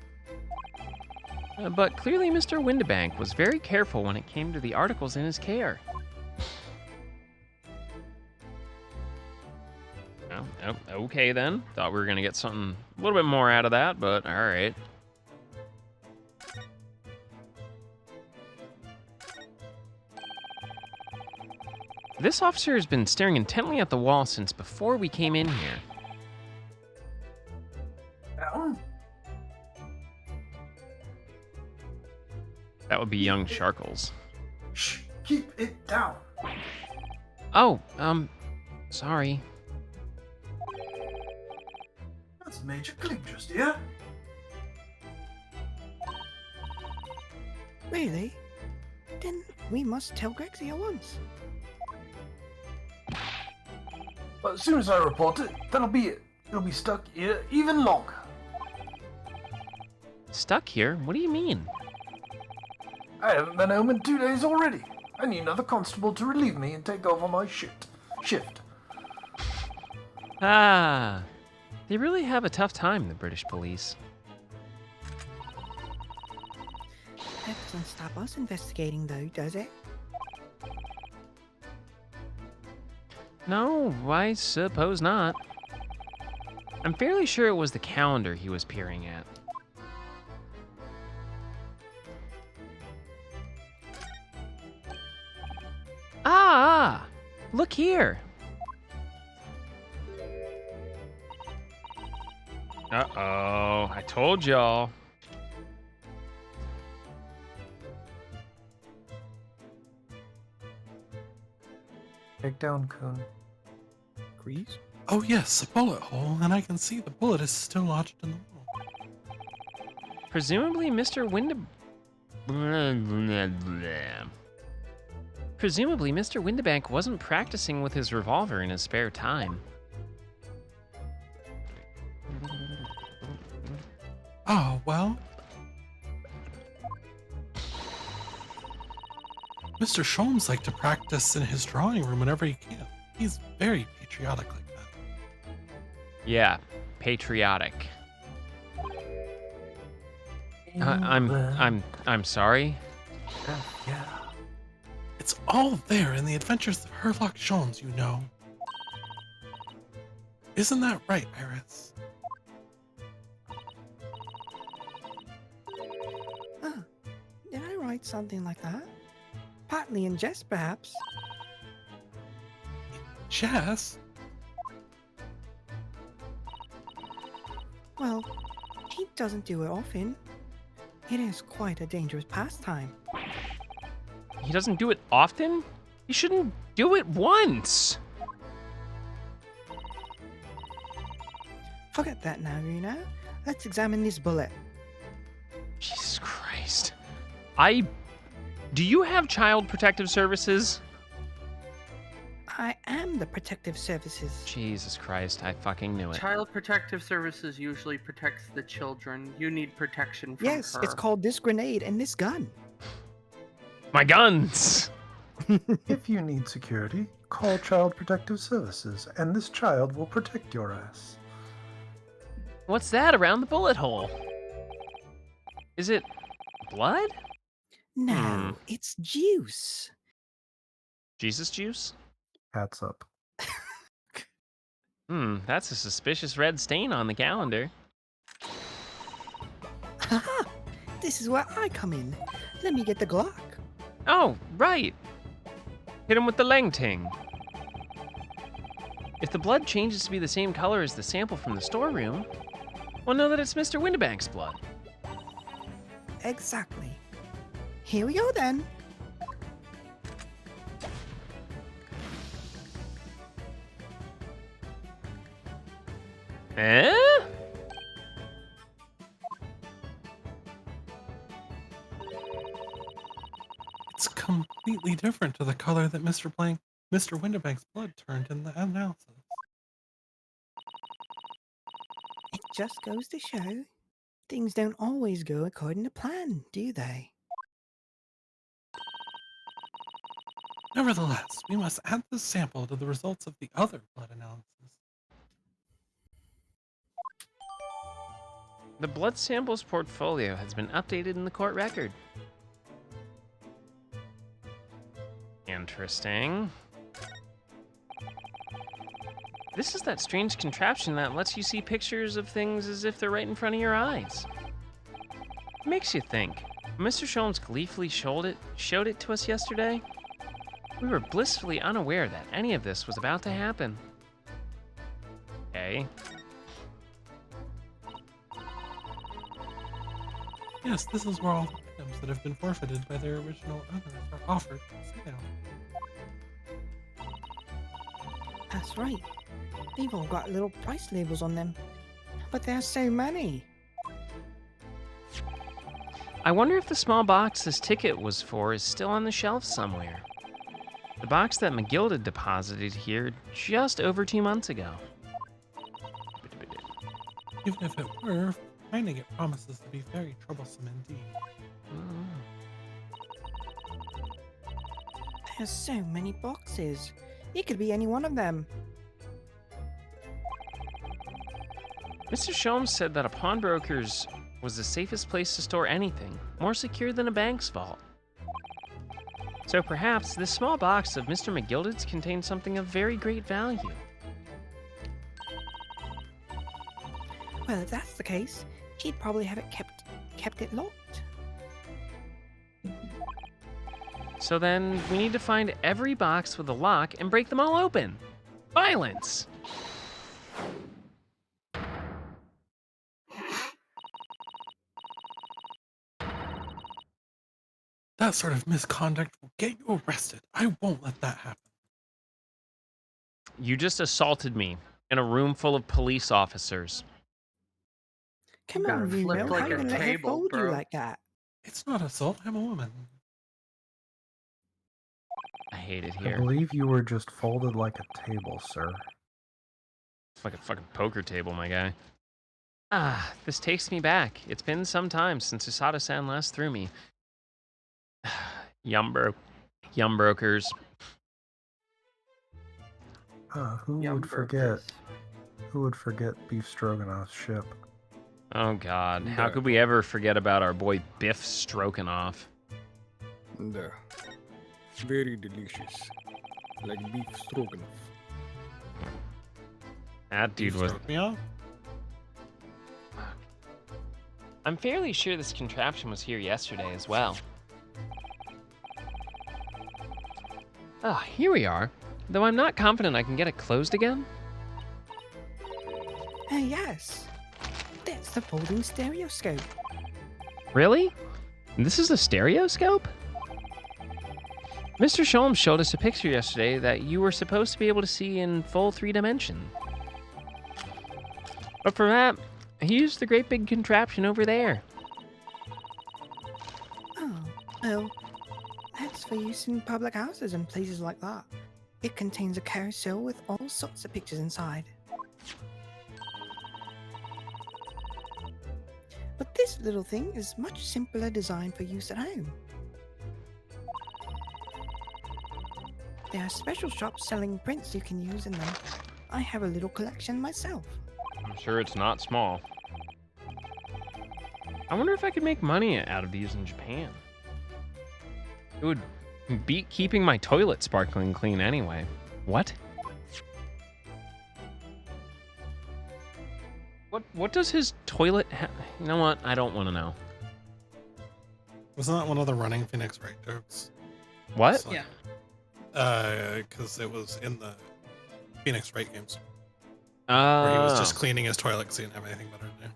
But clearly Mr. Windibank was very careful when it came to the articles in his care. Oh, okay then. Thought we were gonna get something a little bit more out of that, but alright. This officer has been staring intently at the wall since before we came in here. Down? That would be young Sharkles. Shh, keep it down. Oh, sorry. That's a major click just here. Really? Then we must tell Gregsy at once. But as soon as I report it, that'll be it. It'll be stuck here even longer. Stuck here? What do you mean? I haven't been home in 2 days already. I need another constable to relieve me and take over my shift. Ah, they really have a tough time, the British police. That doesn't stop us investigating, though, does it? No, I suppose not. I'm fairly sure it was the calendar he was peering at. Ah! Look here! Uh-oh, I told y'all. Take down, Coon. Grease? Oh yes, a bullet hole, and I can see the bullet is still lodged in the wall. Presumably Mr. Windibank wasn't practicing with his revolver in his spare time. Oh, well. Mr. Sholmes liked to practice in his drawing room whenever he can. He's very patriotic like that. Yeah, patriotic. I'm sorry. Yeah. It's all there in the adventures of Herlock Sholmes, you know. Isn't that right, Iris? Did I write something like that? Partly in jest, perhaps. Jess? Well, he doesn't do it often. It is quite a dangerous pastime. He doesn't do it often? He shouldn't do it once! Forget that now, Rena. Let's examine this bullet. Jesus Christ. Do you have Child Protective Services? I am the protective services. Jesus Christ, I fucking knew it. Child Protective Services usually protects the children. You need protection from Yes, her. it's called this grenade and this gun. My guns! If you need security, call Child Protective Services, and this child will protect your ass. What's that around the bullet hole? Is it blood? No, it's juice. Jesus juice? Hats up. That's a suspicious red stain on the calendar. Haha! This is where I come in. Let me get the Glock. Oh, right. Hit him with the Lang Ting. If the blood changes to be the same color as the sample from the storeroom, we'll know that it's Mr. Windibank's blood. Exactly. Here we go then. Eh? It's completely different to the color that Mr. Windibank's blood turned in the analysis. It just goes to show things don't always go according to plan, do they? Nevertheless, we must add this sample to the results of the other blood analysis. The blood samples portfolio has been updated in the court record. Interesting. This is that strange contraption that lets you see pictures of things as if they're right in front of your eyes. It makes you think. When Mr. Sholmes gleefully showed it to us yesterday, we were blissfully unaware that any of this was about to happen. Okay. Yes, this is where all the items that have been forfeited by their original owners are offered for sale. That's right. They've all got little price labels on them. But there's so many. I wonder if the small box this ticket was for is still on the shelf somewhere. The box that McGilda deposited here just over 2 months ago. Even if it were, finding it promises to be very troublesome indeed. There's so many boxes. It could be any one of them. Mr. Sholmes said that a pawnbroker's was the safest place to store anything, more secure than a bank's vault. So perhaps this small box of Mr. McGilded's contains something of very great value. Well, if that's the case, he'd probably have it kept it locked. So then we need to find every box with a lock and break them all open. Violence! That sort of misconduct will get you arrested. I won't let that happen. You just assaulted me in a room full of police officers. Come You on, gotta flip Reno. like How a you gonna let her table, fold you bro. like that? It's not assault. I'm a woman. I hate it I here. believe you were just folded like a table, sir. It's like a fucking poker table, my guy. Ah, this takes me back. It's been some time since Usada-san last threw me. Yum brokers. Who Yum would forget? burgers. Who would forget Beef Stroganoff's ship? Oh god, how could we ever forget about our boy Biff Stroganoff? Very delicious. Like beef stroganoff. That dude You was... stroke me off? I'm fairly sure this contraption was here yesterday as well. Ah, here we are. Though I'm not confident I can get it closed again. Yes. That's the folding stereoscope. Really? This is a stereoscope? Mr. Sholmes showed us a picture yesterday that you were supposed to be able to see in full 3 dimension. But for that, he used the great big contraption over there. Oh, well, that's for use in public houses and places like that. It contains a carousel with all sorts of pictures inside. But this little thing is much simpler design for use at home. There are special shops selling prints you can use in them. I have a little collection myself. I'm sure it's not small. I wonder if I could make money out of these in Japan. It would beat keeping my toilet sparkling clean anyway. What? What does his toilet have? You know what? I don't want to know. Wasn't that one of the running Phoenix Wright jokes? What? It's like- Yeah. Because it was in the Phoenix Wright games where he was just Oh. cleaning his toilet because he didn't have anything better to do.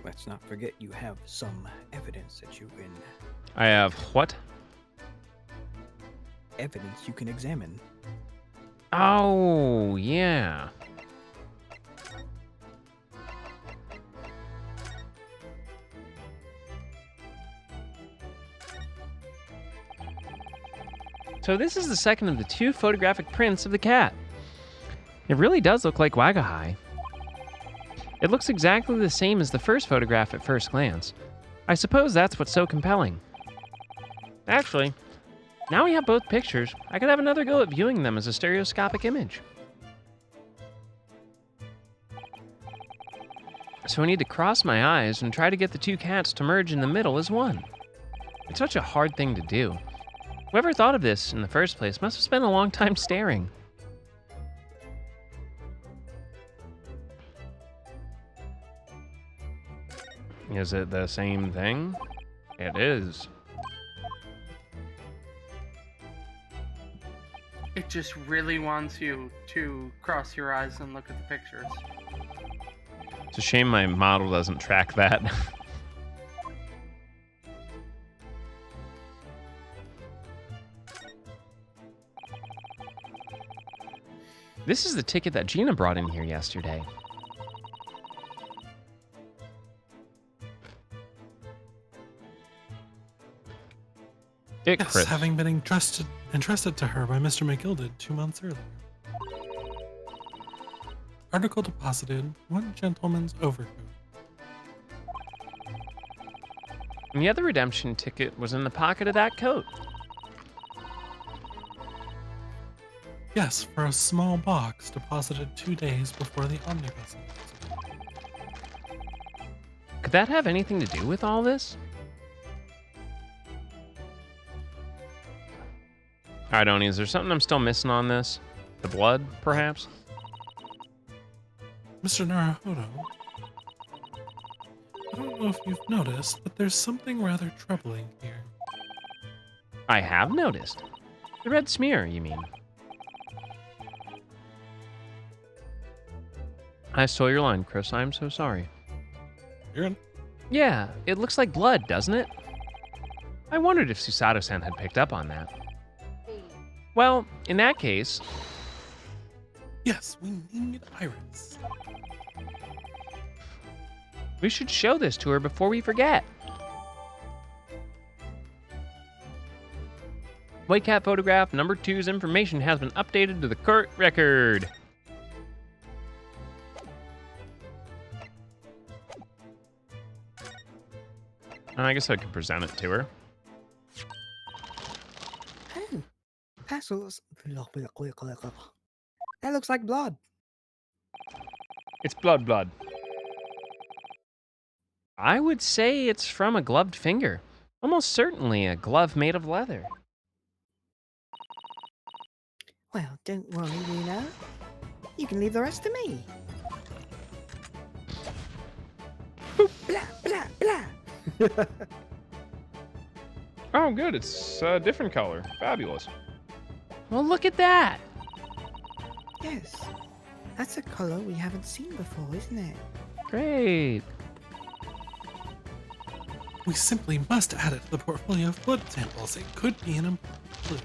Let's not forget you have some evidence that you can I have what? evidence you can examine. Oh, yeah. So this is the second of the 2 photographic prints of the cat. It really does look like Wagahai. It looks exactly the same as the first photograph at first glance. I suppose that's what's so compelling. Actually, now we have both pictures, I could have another go at viewing them as a stereoscopic image. So I need to cross my eyes and try to get the 2 cats to merge in the middle as one. It's such a hard thing to do. Whoever thought of this in the first place must have spent a long time staring. Is it the same thing? It is. It just really wants you to cross your eyes and look at the pictures. It's a shame my model doesn't track that. This is the ticket that Gina brought in here yesterday. Yes, having been entrusted to her by Mr. McGilded 2 months earlier. Article deposited, 1 gentleman's overcoat. And the other redemption ticket was in the pocket of that coat. Yes, for a small box deposited 2 days before the omnibus. Could that have anything to do with all this? Alright, Oni, is there something I'm still missing on this? The blood, perhaps? Mr. Naruhodo, I don't know if you've noticed, but there's something rather troubling here. I have noticed. The red smear, you mean? I stole your line, Chris. I'm so sorry. You're in. Yeah, it looks like blood, doesn't it? I wondered if Susato-san had picked up on that. Well, in that case... Yes, we need Iris. We should show this to her before we forget. White Cat photograph number 2's information has been updated to the court record. I guess I could present it to her. Oh, that looks like blood. It's blood. I would say it's from a gloved finger. Almost certainly a glove made of leather. Well, don't worry, Reno. You can leave the rest to me. Blah, blah, blah. Oh, good. It's a different color. Fabulous. Well, look at that. Yes, that's a color we haven't seen before, isn't it? Great. We simply must add it to the portfolio of blood samples. It could be an important clue.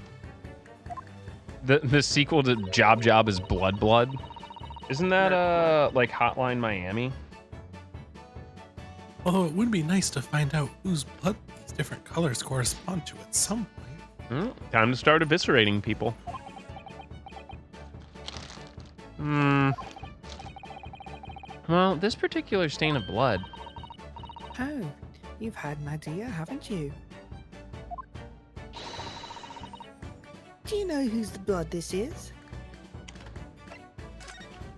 The sequel to Job is Blood. Isn't that like Hotline Miami? Although it would be nice to find out whose blood these different colors correspond to at some point. Time to start eviscerating people. Well, this particular stain of blood. Oh, you've had an idea, haven't you? Do you know whose blood this is?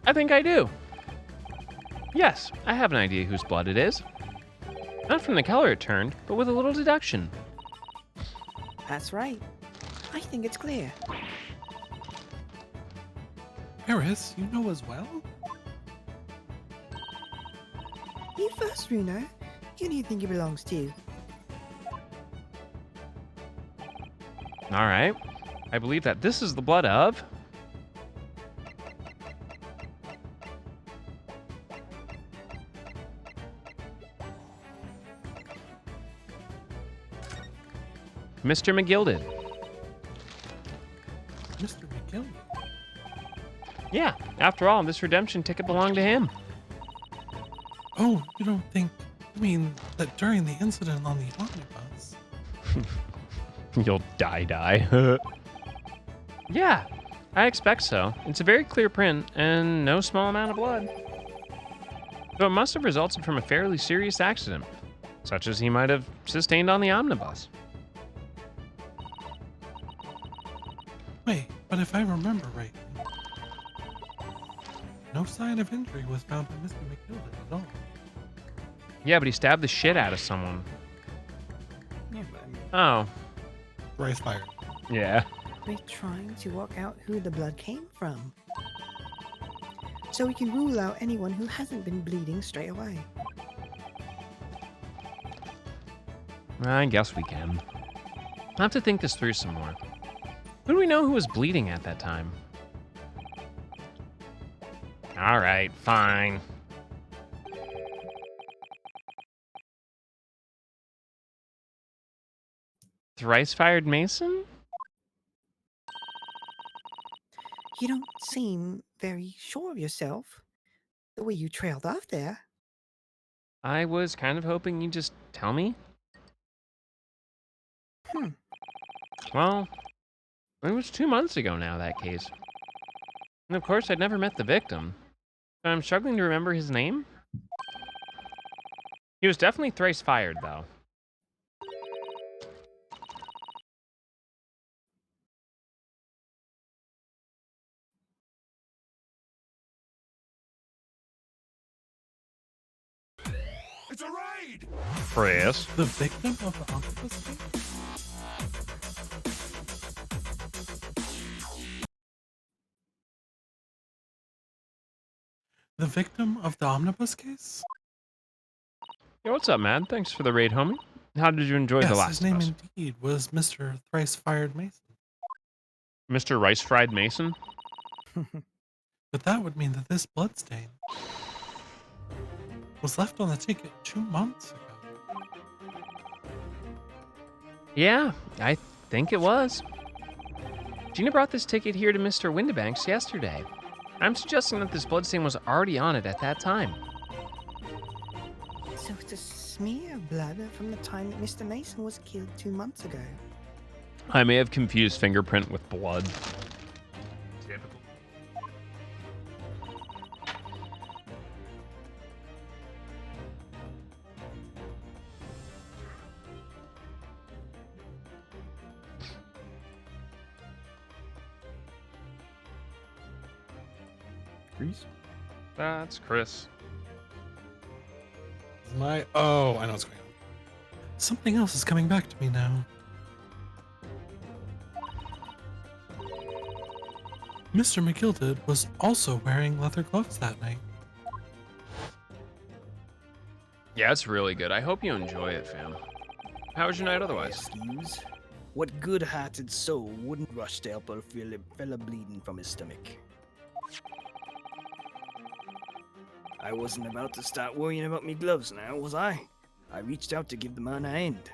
I think I do. Yes, I have an idea whose blood it is. Not from the color it turned, but with a little deduction. That's right. I think it's clear. Eris, you know as well? You first, Runo. Who do you think it belongs to? All right. I believe that this is the blood of... Mr. McGilded. Mr. McGill? Yeah, after all, this redemption ticket belonged to him. Oh, you don't think... I mean, that during the incident on the omnibus... You'll die. Yeah, I expect so. It's a very clear print, and no small amount of blood. So it must have resulted from a fairly serious accident, such as he might have sustained on the omnibus. Wait, but if I remember right, no sign of injury was found by Mr. McGilded at all. Yeah, but he stabbed the shit out of someone. Yeah, but I mean, Oh, Rice fired. yeah. we're trying to work out who the blood came from. So we can rule out anyone who hasn't been bleeding straight away. I guess we can. I'll have to think this through some more. Who do we know who was bleeding at that time? All right, fine. Thrice-fired Mason? You don't seem very sure of yourself. The way you trailed off there. I was kind of hoping you'd just tell me. Well, it was 2 months ago now, that case. And of course, I'd never met the victim. So I'm struggling to remember his name. He was definitely thrice fired, though. Chris. The victim of the omnibus case? The victim of the omnibus case? Yo, what's up, man? Thanks for the raid, homie. How did you enjoy The Yes, Last his of name Us? indeed was Mr. Thrice-Fired Mason. Mr. Rice Fried Mason? But that would mean that this bloodstain was left on the ticket 2 months ago. Yeah, I think it was. Gina brought this ticket here to Mr. Windibanks yesterday. I'm suggesting that this bloodstain was already on it at that time. So it's a smear of blood from the time that Mr. Mason was killed 2 months ago. I may have confused fingerprint with blood. Typical. Grease? That's Chris. Oh, I know what's going on. Something else is coming back to me now. Mr. McGilded was also wearing leather gloves that night. Yeah, it's really good. I hope you enjoy it, fam. How was your night otherwise? Excuse? What good-hearted soul wouldn't rush to help a fella bleeding from his stomach? I wasn't about to start worrying about me gloves now, was I? I reached out to give the man a hand.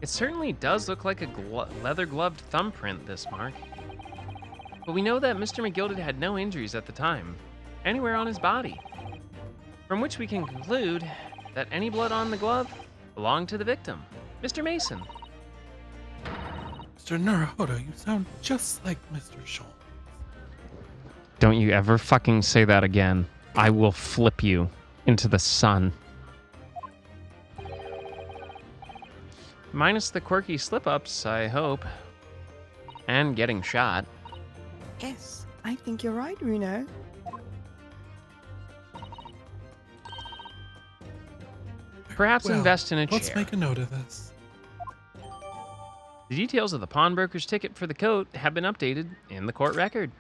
It certainly does look like a leather-gloved thumbprint, this mark. But we know that Mr. McGilded had no injuries at the time, anywhere on his body. From which we can conclude that any blood on the glove belonged to the victim, Mr. Mason. Mr. Naruhodo, you sound just like Mr. Schultz. Don't you ever fucking say that again. I will flip you into the sun. Minus the quirky slip-ups, I hope. And getting shot. Yes, I think you're right, Runo. Perhaps Well, invest in a let's chair. make a note of this. The details of the pawnbroker's ticket for the coat have been updated in the court record.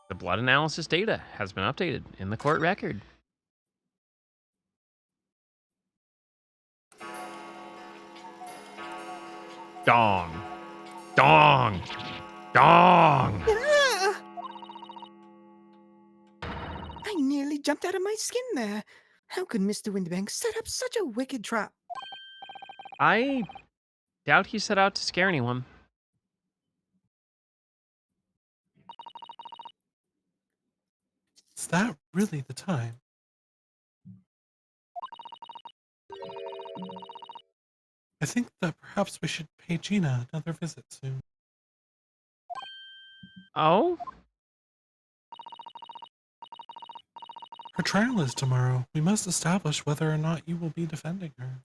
The blood analysis data has been updated in the court record. Dong. Dong. Dong. Ah! I nearly jumped out of my skin there. How could Mr. Windibank set up such a wicked trap? I doubt he set out to scare anyone. Is that really the time? I think that perhaps we should pay Gina another visit soon. Oh? Her trial is tomorrow. We must establish whether or not you will be defending her.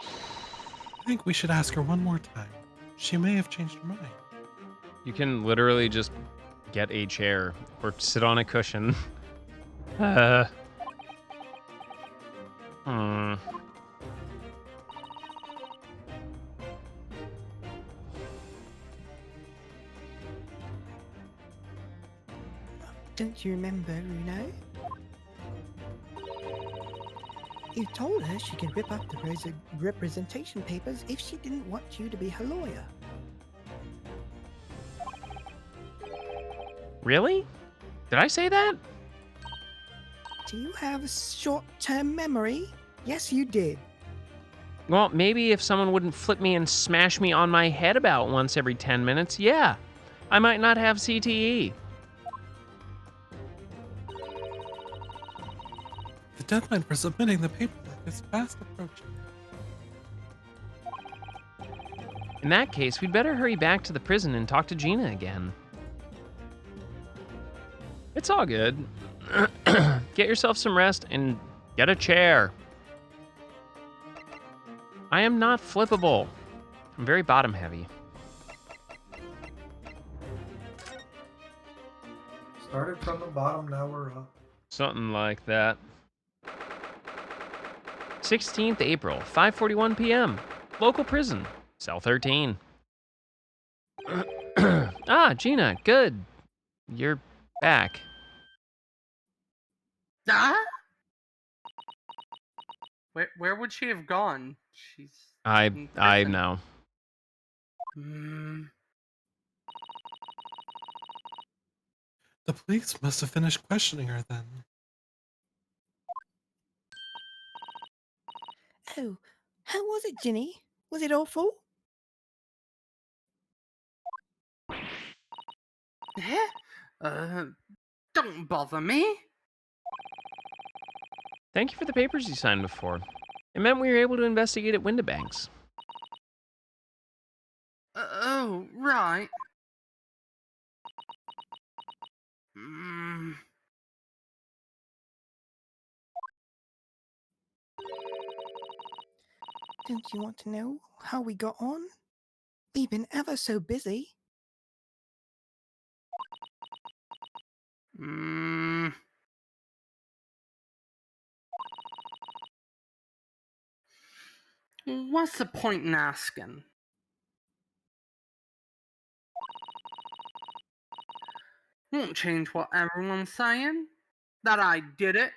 I think we should ask her one more time. She may have changed her mind. You can literally just get a chair or sit on a cushion. Hmm. Don't you remember, Runo? You told her she could rip up the representation papers if she didn't want you to be her lawyer. Really? Did I say that? Do you have a short-term memory? Yes, you did. Well, maybe if someone wouldn't flip me and smash me on my head about once every 10 minutes, yeah. I might not have CTE. The deadline for submitting the paperwork is fast approaching. In that case, we'd better hurry back to the prison and talk to Gina again. It's all good. Get yourself some rest and get a chair. I am not flippable. I'm very bottom heavy. Started from the bottom, now we're up. Something like that. 16th April, 5:41 p.m. Local prison, cell 13. Ah, Gina, good. You're back. Ah? Where would she have gone? She's in I prison. know. Hmm. The police must have finished questioning her then. Oh, how was it, Ginny? Was it awful? Eh? Don't bother me. Thank you for the papers you signed before. It meant we were able to investigate at Windibanks. Oh, right. Hmm. Don't you want to know how we got on? We've been ever so busy. Hmm. What's the point in asking? Won't change what everyone's saying. That I did it.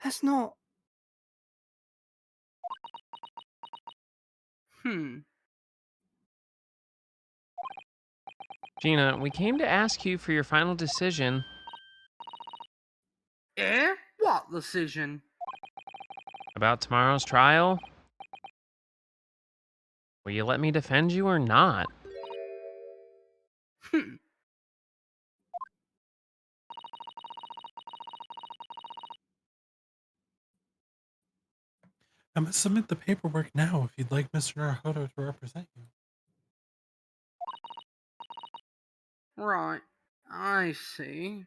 That's not. Gina, we came to ask you for your final decision Eh? What decision? about tomorrow's trial. Will you let me defend you or not? Hmm. I must submit the paperwork now if you'd like Mr. Naruhodo to represent you. Right. I see.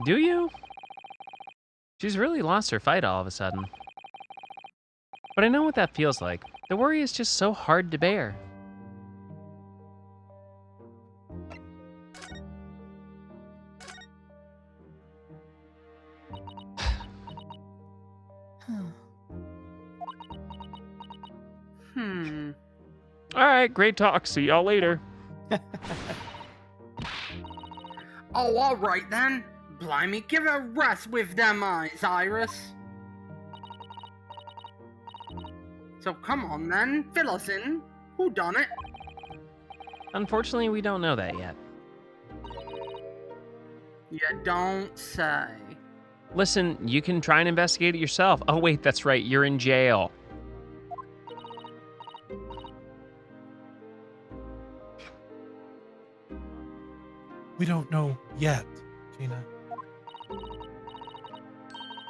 Do you? She's really lost her fight all of a sudden. But I know what that feels like. The worry is just so hard to bear. Hmm. All right, great talk. See y'all later. Oh, alright then. Blimey, give a rest with them eyes, Iris. So come on then, fill us in. Who done it? Unfortunately, we don't know that yet. You don't say. Listen, you can try and investigate it yourself. Oh, wait, that's right. You're in jail. We don't know yet, Gina.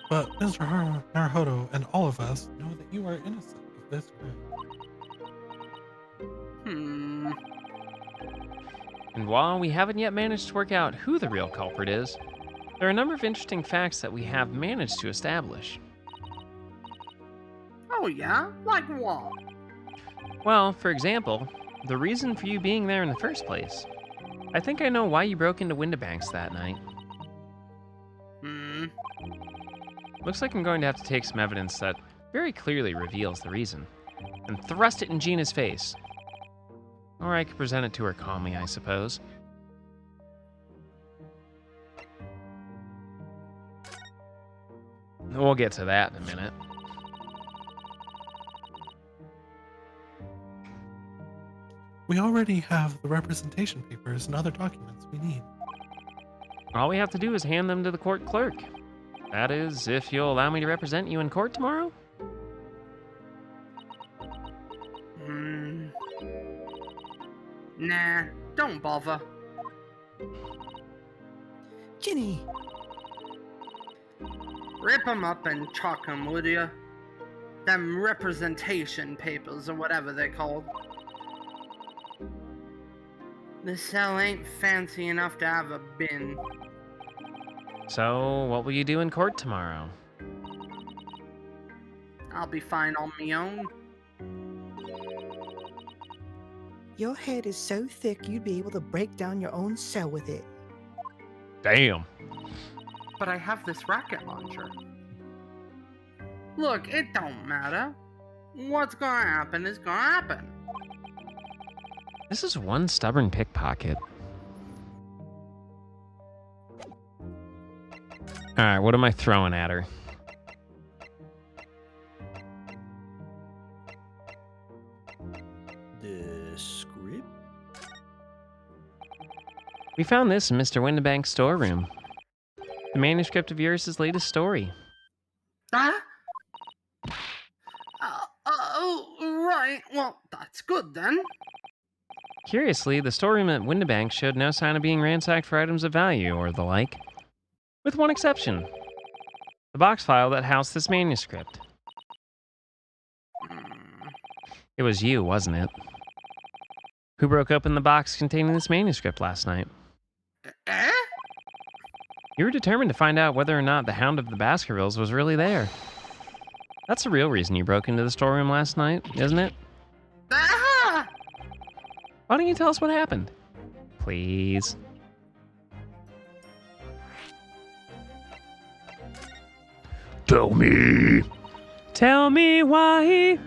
But Mr. Naruhodo and all of us know that you are innocent of this crime. Hmm. And while we haven't yet managed to work out who the real culprit is, there are a number of interesting facts that we have managed to establish. Oh yeah? Like what? Well, for example, the reason for you being there in the first place. I think I know why you broke into Windibanks that night. Hmm. Looks like I'm going to have to take some evidence that very clearly reveals the reason, and thrust it in Gina's face. Or I could present it to her calmly, I suppose. We'll get to that in a minute. We already have the representation papers and other documents we need. All we have to do is hand them to the court clerk. That is, if you'll allow me to represent you in court tomorrow? Hmm. Nah, don't bother. Ginny! Rip 'em up and chalk 'em, would ya? Them representation papers or whatever they're called. This cell ain't fancy enough to have a bin. So, what will you do in court tomorrow? I'll be fine on me own. Your head is so thick you'd be able to break down your own cell with it. Damn. But I have this rocket launcher. Look, it don't matter. What's gonna happen is gonna happen. This is one stubborn pickpocket. Alright, what am I throwing at her? The script? We found this in Mr. Windibank's storeroom. The manuscript of Eurus' latest story. Huh? Oh, right. Well, that's good then. Curiously, the storeroom at Windibank showed no sign of being ransacked for items of value or the like. With one exception. The box file that housed this manuscript. It was you, wasn't it? Who broke open the box containing this manuscript last night? Eh? You were determined to find out whether or not the Hound of the Baskervilles was really there. That's the real reason you broke into the storeroom last night, isn't it? Ah! Why don't you tell us what happened? Please. Tell me. Tell me why.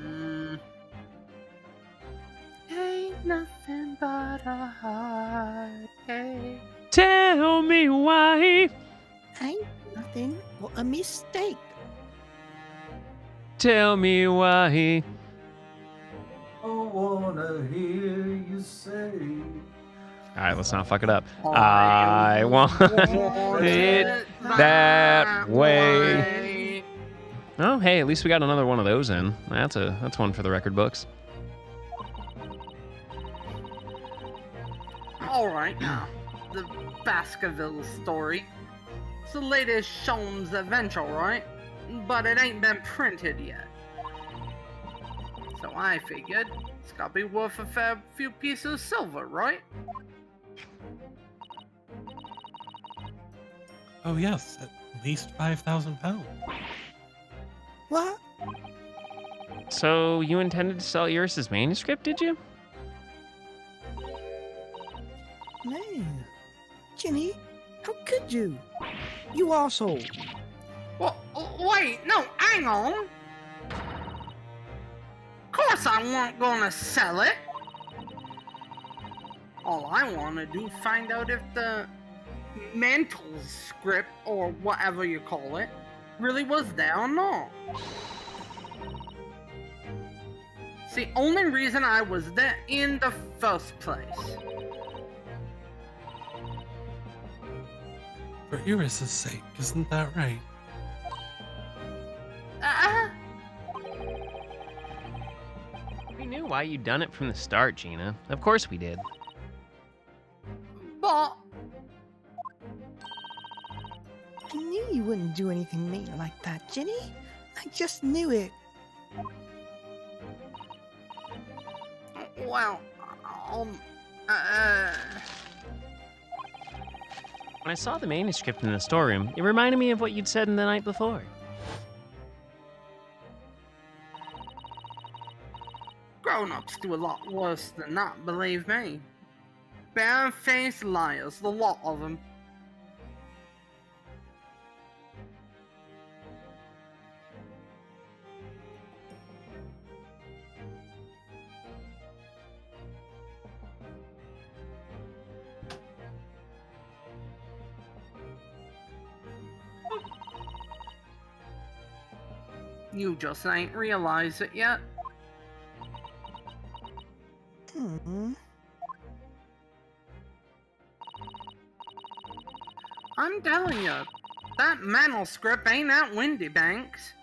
Ain't nothing but a heartache. Tell me why. Ain't nothing but a mistake. Tell me why. I wanna hear you say. All right, let's not fuck it up. I I want it that way. Oh, hey, at least we got another one of those in. That's one for the record books. Alright now, the Baskerville story. It's the latest Sholmes adventure, right? But it ain't been printed yet. So I figured it's gotta be worth a fair few pieces of silver, right? Oh yes, at least 5,000 pounds. What? So you intended to sell Eurus' manuscript, did you? No. Ginny, how could you? You asshole. Well, wait, no, hang on. Of course I wasn't gonna sell it. All I wanna do find out if the mantle script, or whatever you call it, really was there or not. It's the only reason I was there in the first place. For Eurus' sake, isn't that right? We knew why you'd done it from the start, Gina. Of course we did. But I knew you wouldn't do anything mean like that, Ginny. I just knew it. well, When I saw the manuscript in the storeroom, it reminded me of what you'd said in the night before. grown-ups do a lot worse than that, believe me. Bare-faced liars, the lot of them. You just ain't realized it yet. I'm telling you, that manuscript ain't at Windy Banks.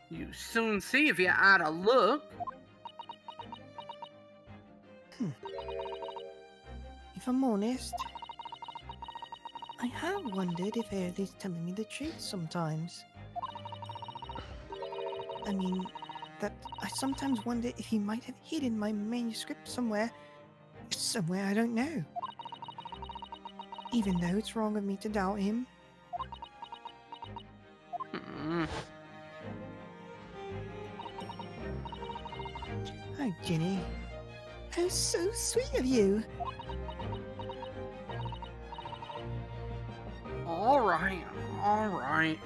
You soon see if you add a look. If I'm honest, I have wondered if Early's telling me the truth sometimes. I mean, that I sometimes wonder if he might have hidden my manuscript somewhere I don't know. Even though it's wrong of me to doubt him. Hi, Ginny. Oh, so sweet of you. Alright, alright.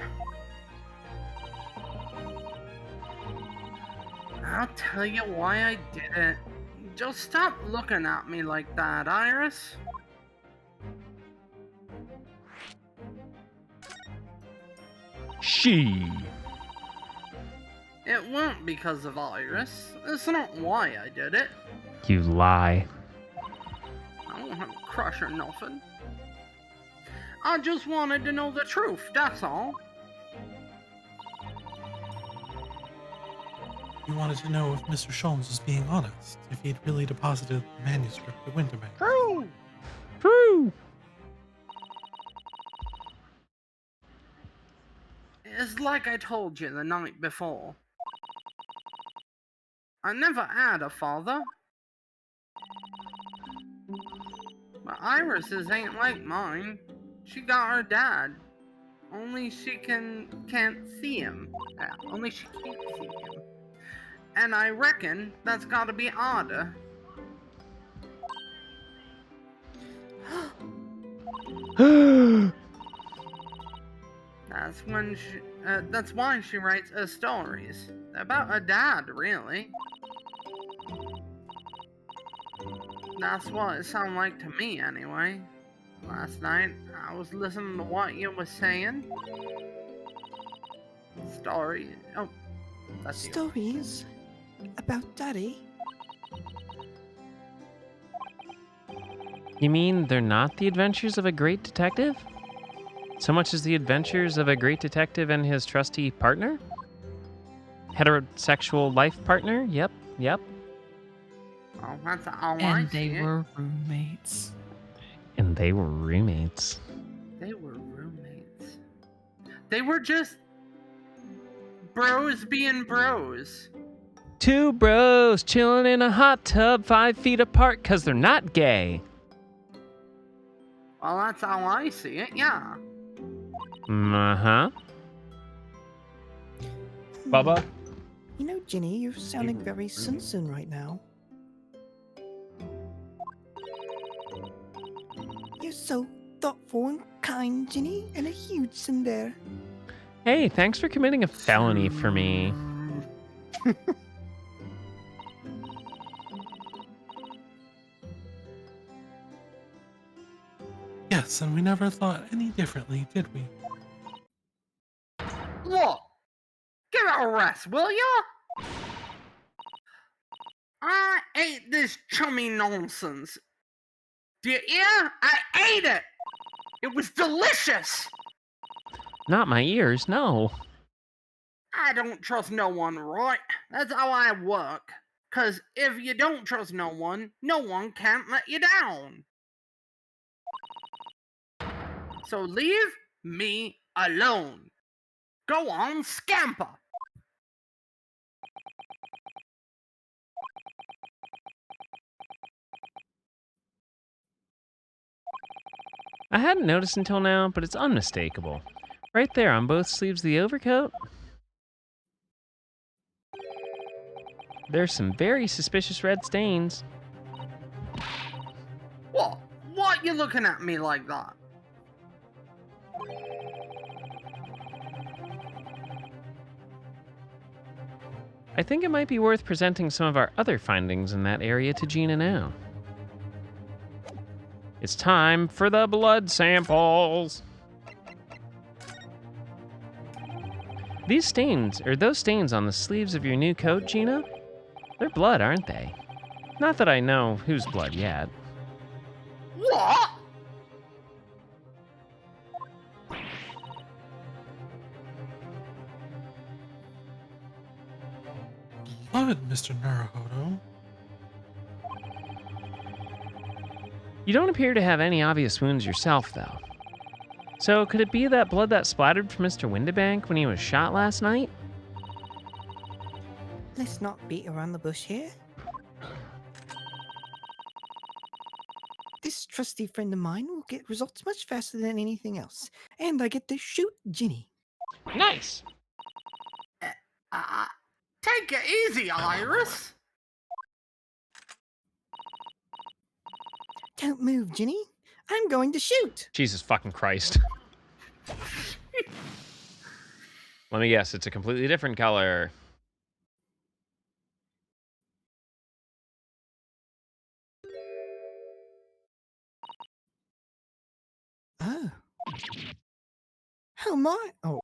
I'll tell you why I did it. Just stop looking at me like that, Iris. She. It weren't because of Iris. That's not why I did it. You lie. I don't have a crush or nothing. I just wanted to know the truth, that's all. You wanted to know if Mr. Sholmes was being honest, if he'd really deposited the manuscript at Winterbank. True! True. It's like I told you the night before. I never had a father. But Iris's ain't like mine. She got her dad. Only she can't see him. Yeah, only she can't see him. And I reckon that's gotta be odder. That's why she writes her stories. About her dad, really. That's what it sounded like to me, anyway. Last night, I was listening to what you were saying. Story. Oh, that's you. Stories about Daddy? You mean they're not the adventures of a great detective? So much as the adventures of a great detective and his trusty partner? Heterosexual life partner? Yep. Oh, that's all I And see. they were roommates. And they were roommates. They were roommates. They were just bros being bros. Two bros chilling in a hot tub 5 feet apart because they're not gay. Well, that's how I see it, yeah. Uh-huh. Bubba? You know, Ginny, you're sounding very Simpson right now. You're so thoughtful and kind, Ginny, and a huge tsundere. Hey, thanks for committing a felony for me. Yes, and we never thought any differently, did we? Look! Give it a rest, will ya? I ate this chummy nonsense. Do you hear? I ate it! It was delicious! Not my ears, no. I don't trust no one, right? That's how I work. 'Cause if you don't trust no one can't let you down. So leave me alone. Go on, scamper. I hadn't noticed until now, but it's unmistakable. Right there on both sleeves of the overcoat. There's some very suspicious red stains. What? What you looking at me like that? I think it might be worth presenting some of our other findings in that area to Gina now. It's time for the blood samples. These stains, or those stains on the sleeves of your new coat, Gina, they're blood, aren't they? Not that I know whose blood yet. What? Blood, Mr. Naruhodo. You don't appear to have any obvious wounds yourself, though. So could it be that blood that splattered from Mr. Winterbank when he was shot last night? Let's not beat around the bush here. This trusty friend of mine will get results much faster than anything else. And I get to shoot Ginny. Nice! Take it easy, Iris. Don't move, Ginny. I'm going to shoot. Jesus fucking Christ. Let me guess, it's a completely different color. Oh. How am I? Oh.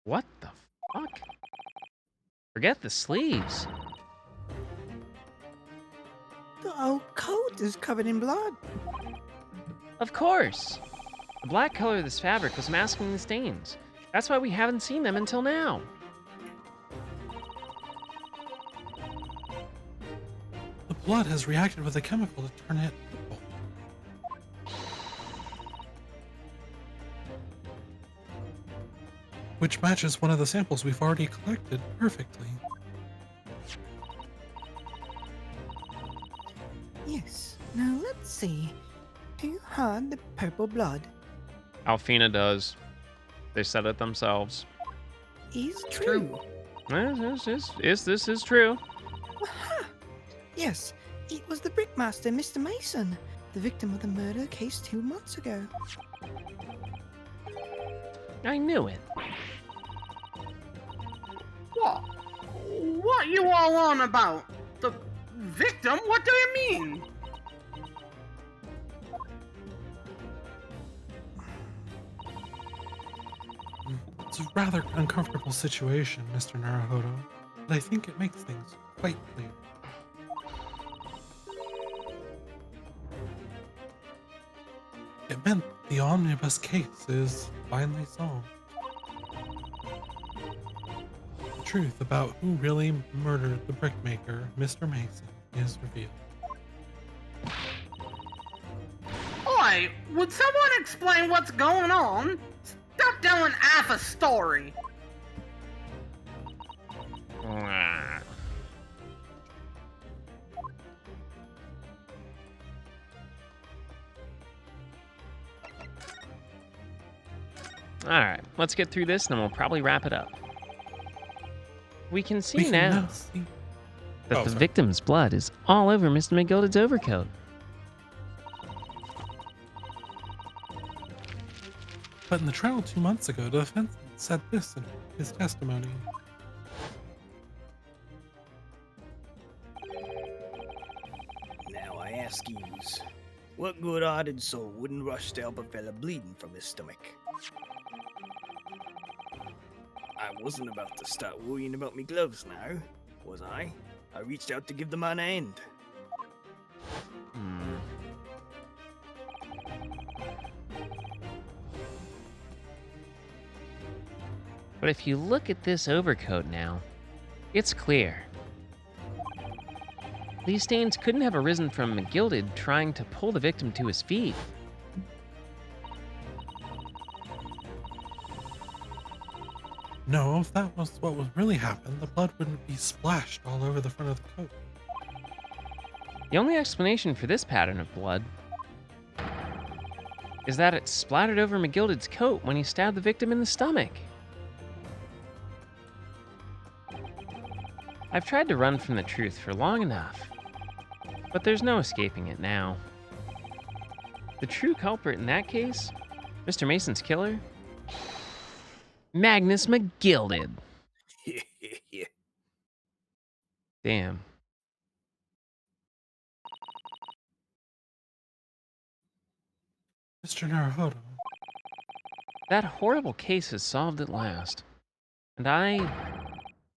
What the fuck? Forget the sleeves. The whole coat is covered in blood. Of course. The black color of this fabric was masking the stains. That's why we haven't seen them until now. The blood has reacted with a chemical to turn it purple. Which matches one of the samples we've already collected perfectly. Yes. Now let's see. Who had the purple blood? Alfina does. They said it themselves. Is true. This is true. Aha! Yes, it was the brickmaster, Mr. Mason, the victim of the murder case 2 months ago. I knew it. What? What you all on about? The victim? What do you mean? It's a rather uncomfortable situation, Mr. Naruhodo, but I think it makes things quite clear. It meant the omnibus case is finally solved. The truth about who really murdered the brickmaker, Mr. Mason, is revealed. Oi, would someone explain what's going on? Stop telling half a story. Alright, let's get through this and then we'll probably wrap it up. We can see We can now now see that Oh, the sorry. victim's blood is all over Mr. McGilded's overcoat. But in the trial 2 months ago, the defense said this in his testimony. Now I ask yous, what good-hearted soul wouldn't rush to help a fella bleeding from his stomach? I wasn't about to start worrying about me gloves now, was I? I reached out to give the man a hand. Hmm. But if you look at this overcoat now, it's clear. These stains couldn't have arisen from McGilded trying to pull the victim to his feet. No, if that was what was really happened, the blood wouldn't be splashed all over the front of the coat. The only explanation for this pattern of blood is that it splattered over McGilded's coat when he stabbed the victim in the stomach. I've tried to run from the truth for long enough, but there's no escaping it now. The true culprit in that case, Mr. Mason's killer, Magnus McGilded. Damn. Mr. Naruhodo, That horrible case is solved at last. And I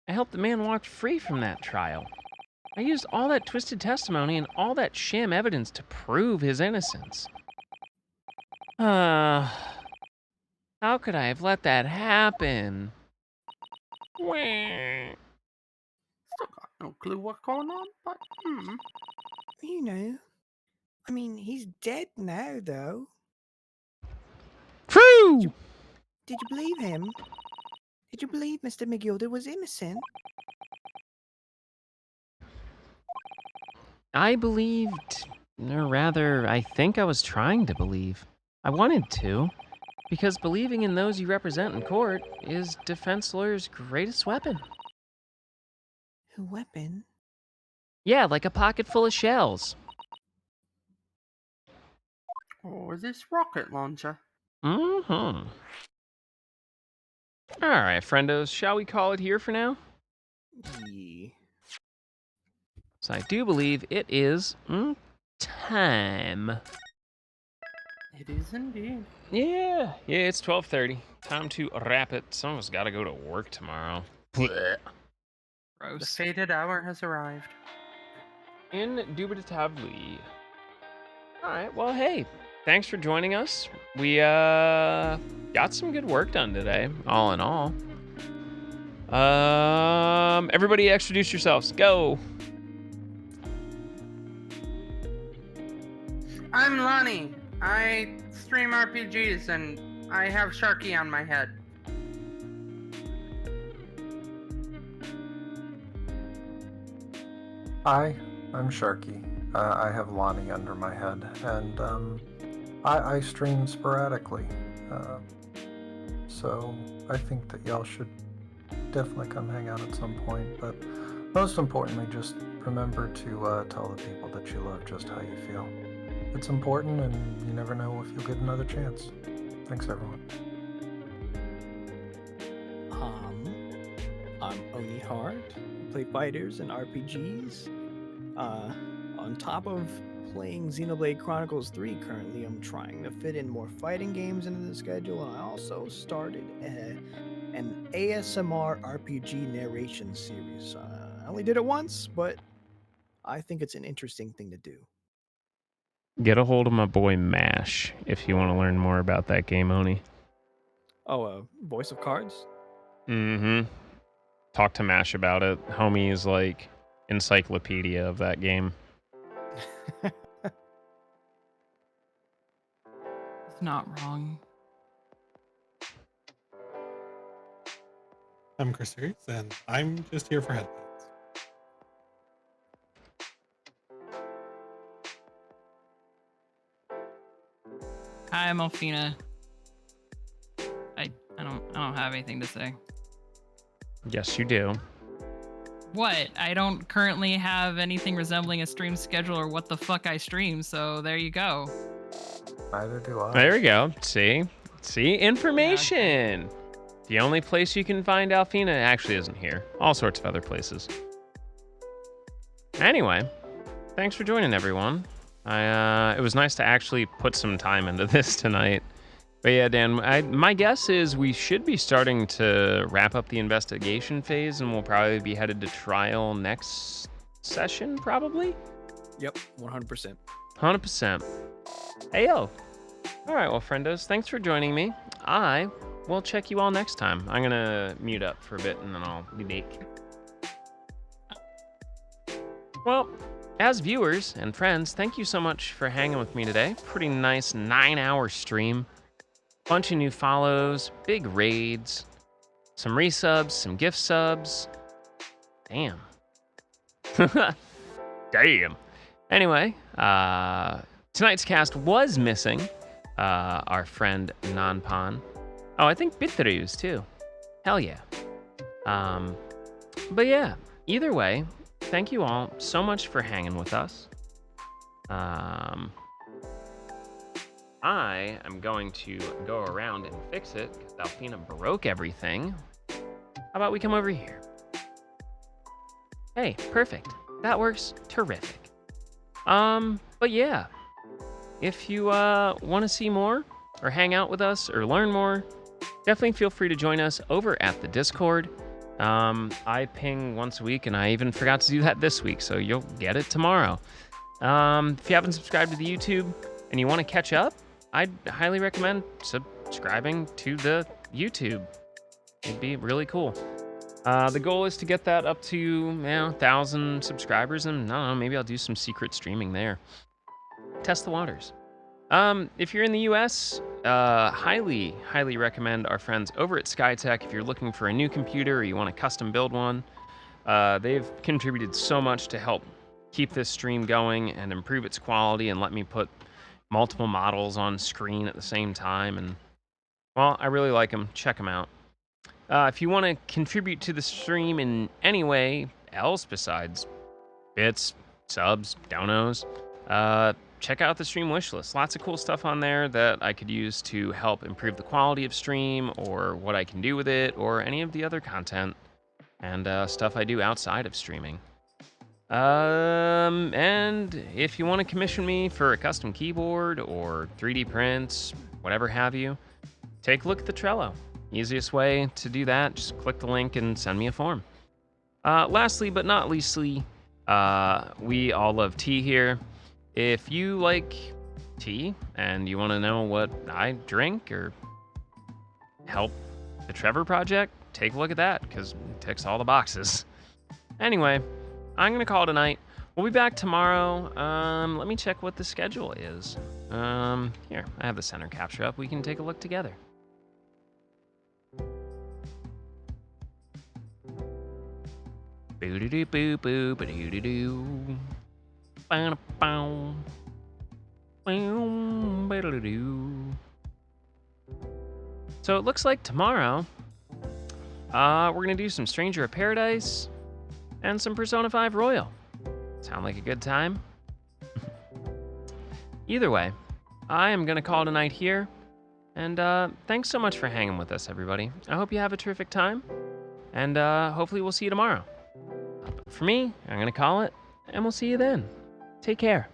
helped the man walk free from that trial. I used all that twisted testimony and all that sham evidence to prove his innocence. How could I have let that happen? Wah. Still got no clue what's going on, but You know. I mean, he's dead now, though. True! Did you believe him? Did you believe Mr. McGilder was innocent? I believed, or rather, I think I was trying to believe. I wanted to, because believing in those you represent in court is defense lawyers' greatest weapon. A weapon? Yeah, like a pocket full of shells. Or this rocket launcher. Mm-hmm. All right, friendos, shall we call it here for now? Yeah. So I do believe it is time. It is indeed. Yeah, it's 12:30. Time to wrap it. Some of us got to go to work tomorrow. Blech. The Gross. fated hour has arrived. Indubitably. All right, well, hey, thanks for joining us. We got some good work done today, all in all. Everybody introduce yourselves. Go. I'm Lonnie. I stream RPGs and I have Sharky on my head. Hi, I'm Sharky. I have Lonnie under my head, and I stream sporadically. So I think that y'all should definitely come hang out at some point. But most importantly, just remember to tell the people that you love just how you feel. It's important, and you never know if you'll get another chance. Thanks, everyone. I'm Oni Hart. I play fighters and RPGs. On top of playing Xenoblade Chronicles 3 currently, I'm trying to fit in more fighting games into the schedule, and I also started an ASMR RPG narration series. I only did it once, but I think it's an interesting thing to do. Get a hold of my boy Mash if you want to learn more about that game, Oni. Oh, Voice of Cards? Mm-hmm. Talk to Mash about it. Homie is like encyclopedia of that game. It's not wrong. I'm Chris Series, and I'm just here for headphones. Hi, I'm Alfina. I don't have anything to say. Yes, you do. What? I don't currently have anything resembling a stream schedule or what the fuck I stream, so there you go. Neither do I. There we go. See, information. The only place you can find Alfina actually isn't here. All sorts of other places. Anyway, thanks for joining, everyone. It was nice to actually put some time into this tonight. But yeah, Dan, my guess is we should be starting to wrap up the investigation phase, and we'll probably be headed to trial next session, probably? Yep, 100%. 100%. Hey, yo. All right, well, friendos, thanks for joining me. I will check you all next time. I'm going to mute up for a bit, and then I'll be back. Well, as viewers and friends, thank you so much for hanging with me today. Pretty nice 9-hour stream. Bunch of new follows, big raids, some resubs, some gift subs. Damn. Damn. Anyway, tonight's cast was missing our friend Nanpan. Oh, I think Bitrus too. Hell yeah. But yeah, either way, thank you all so much for hanging with us. I am going to go around and fix it because Alfina broke everything. How about we come over here? Hey, perfect. That works terrific. But yeah, if you want to see more or hang out with us or learn more, definitely feel free to join us over at the Discord. I ping once a week, and I even forgot to do that this week, so you'll get it tomorrow. If you haven't subscribed to the YouTube and you want to catch up, I'd highly recommend subscribing to the YouTube. It'd be really cool. The goal is to get that up to 1,000 subscribers, and I don't know, maybe I'll do some secret streaming there. Test the waters. If you're in the US, highly recommend our friends over at Skytech. If you're looking for a new computer or you want to custom build one, they've contributed so much to help keep this stream going and improve its quality and let me put multiple models on screen at the same time. And, well, I really like them. Check them out. If you want to contribute to the stream in any way else besides bits, subs, donos, check out the stream wish list. Lots of cool stuff on there that I could use to help improve the quality of stream, or what I can do with it, or any of the other content and stuff I do outside of streaming. And if you want to commission me for a custom keyboard or 3D prints, whatever have you, take a look at the Trello. Easiest way to do that, just click the link and send me a form. Lastly but not leastly, we all love tea here. If you like tea and you want to know what I drink or help the Trevor Project, take a look at that, because it ticks all the boxes. Anyway, I'm going to call it a night. We'll be back tomorrow. Let me check what the schedule is. Here, I have the center capture up. We can take a look together. Boo-doo-doo-boo-boo, ba-doo-doo-doo. Bow-bow. Boom, ba-doo-doo-doo. So it looks like tomorrow, we're going to do some Stranger of Paradise and some Persona 5 Royal. Sound like a good time? Either way, I am going to call it a night here. And thanks so much for hanging with us, everybody. I hope you have a terrific time. And hopefully we'll see you tomorrow. For me, I'm going to call it, and we'll see you then. Take care.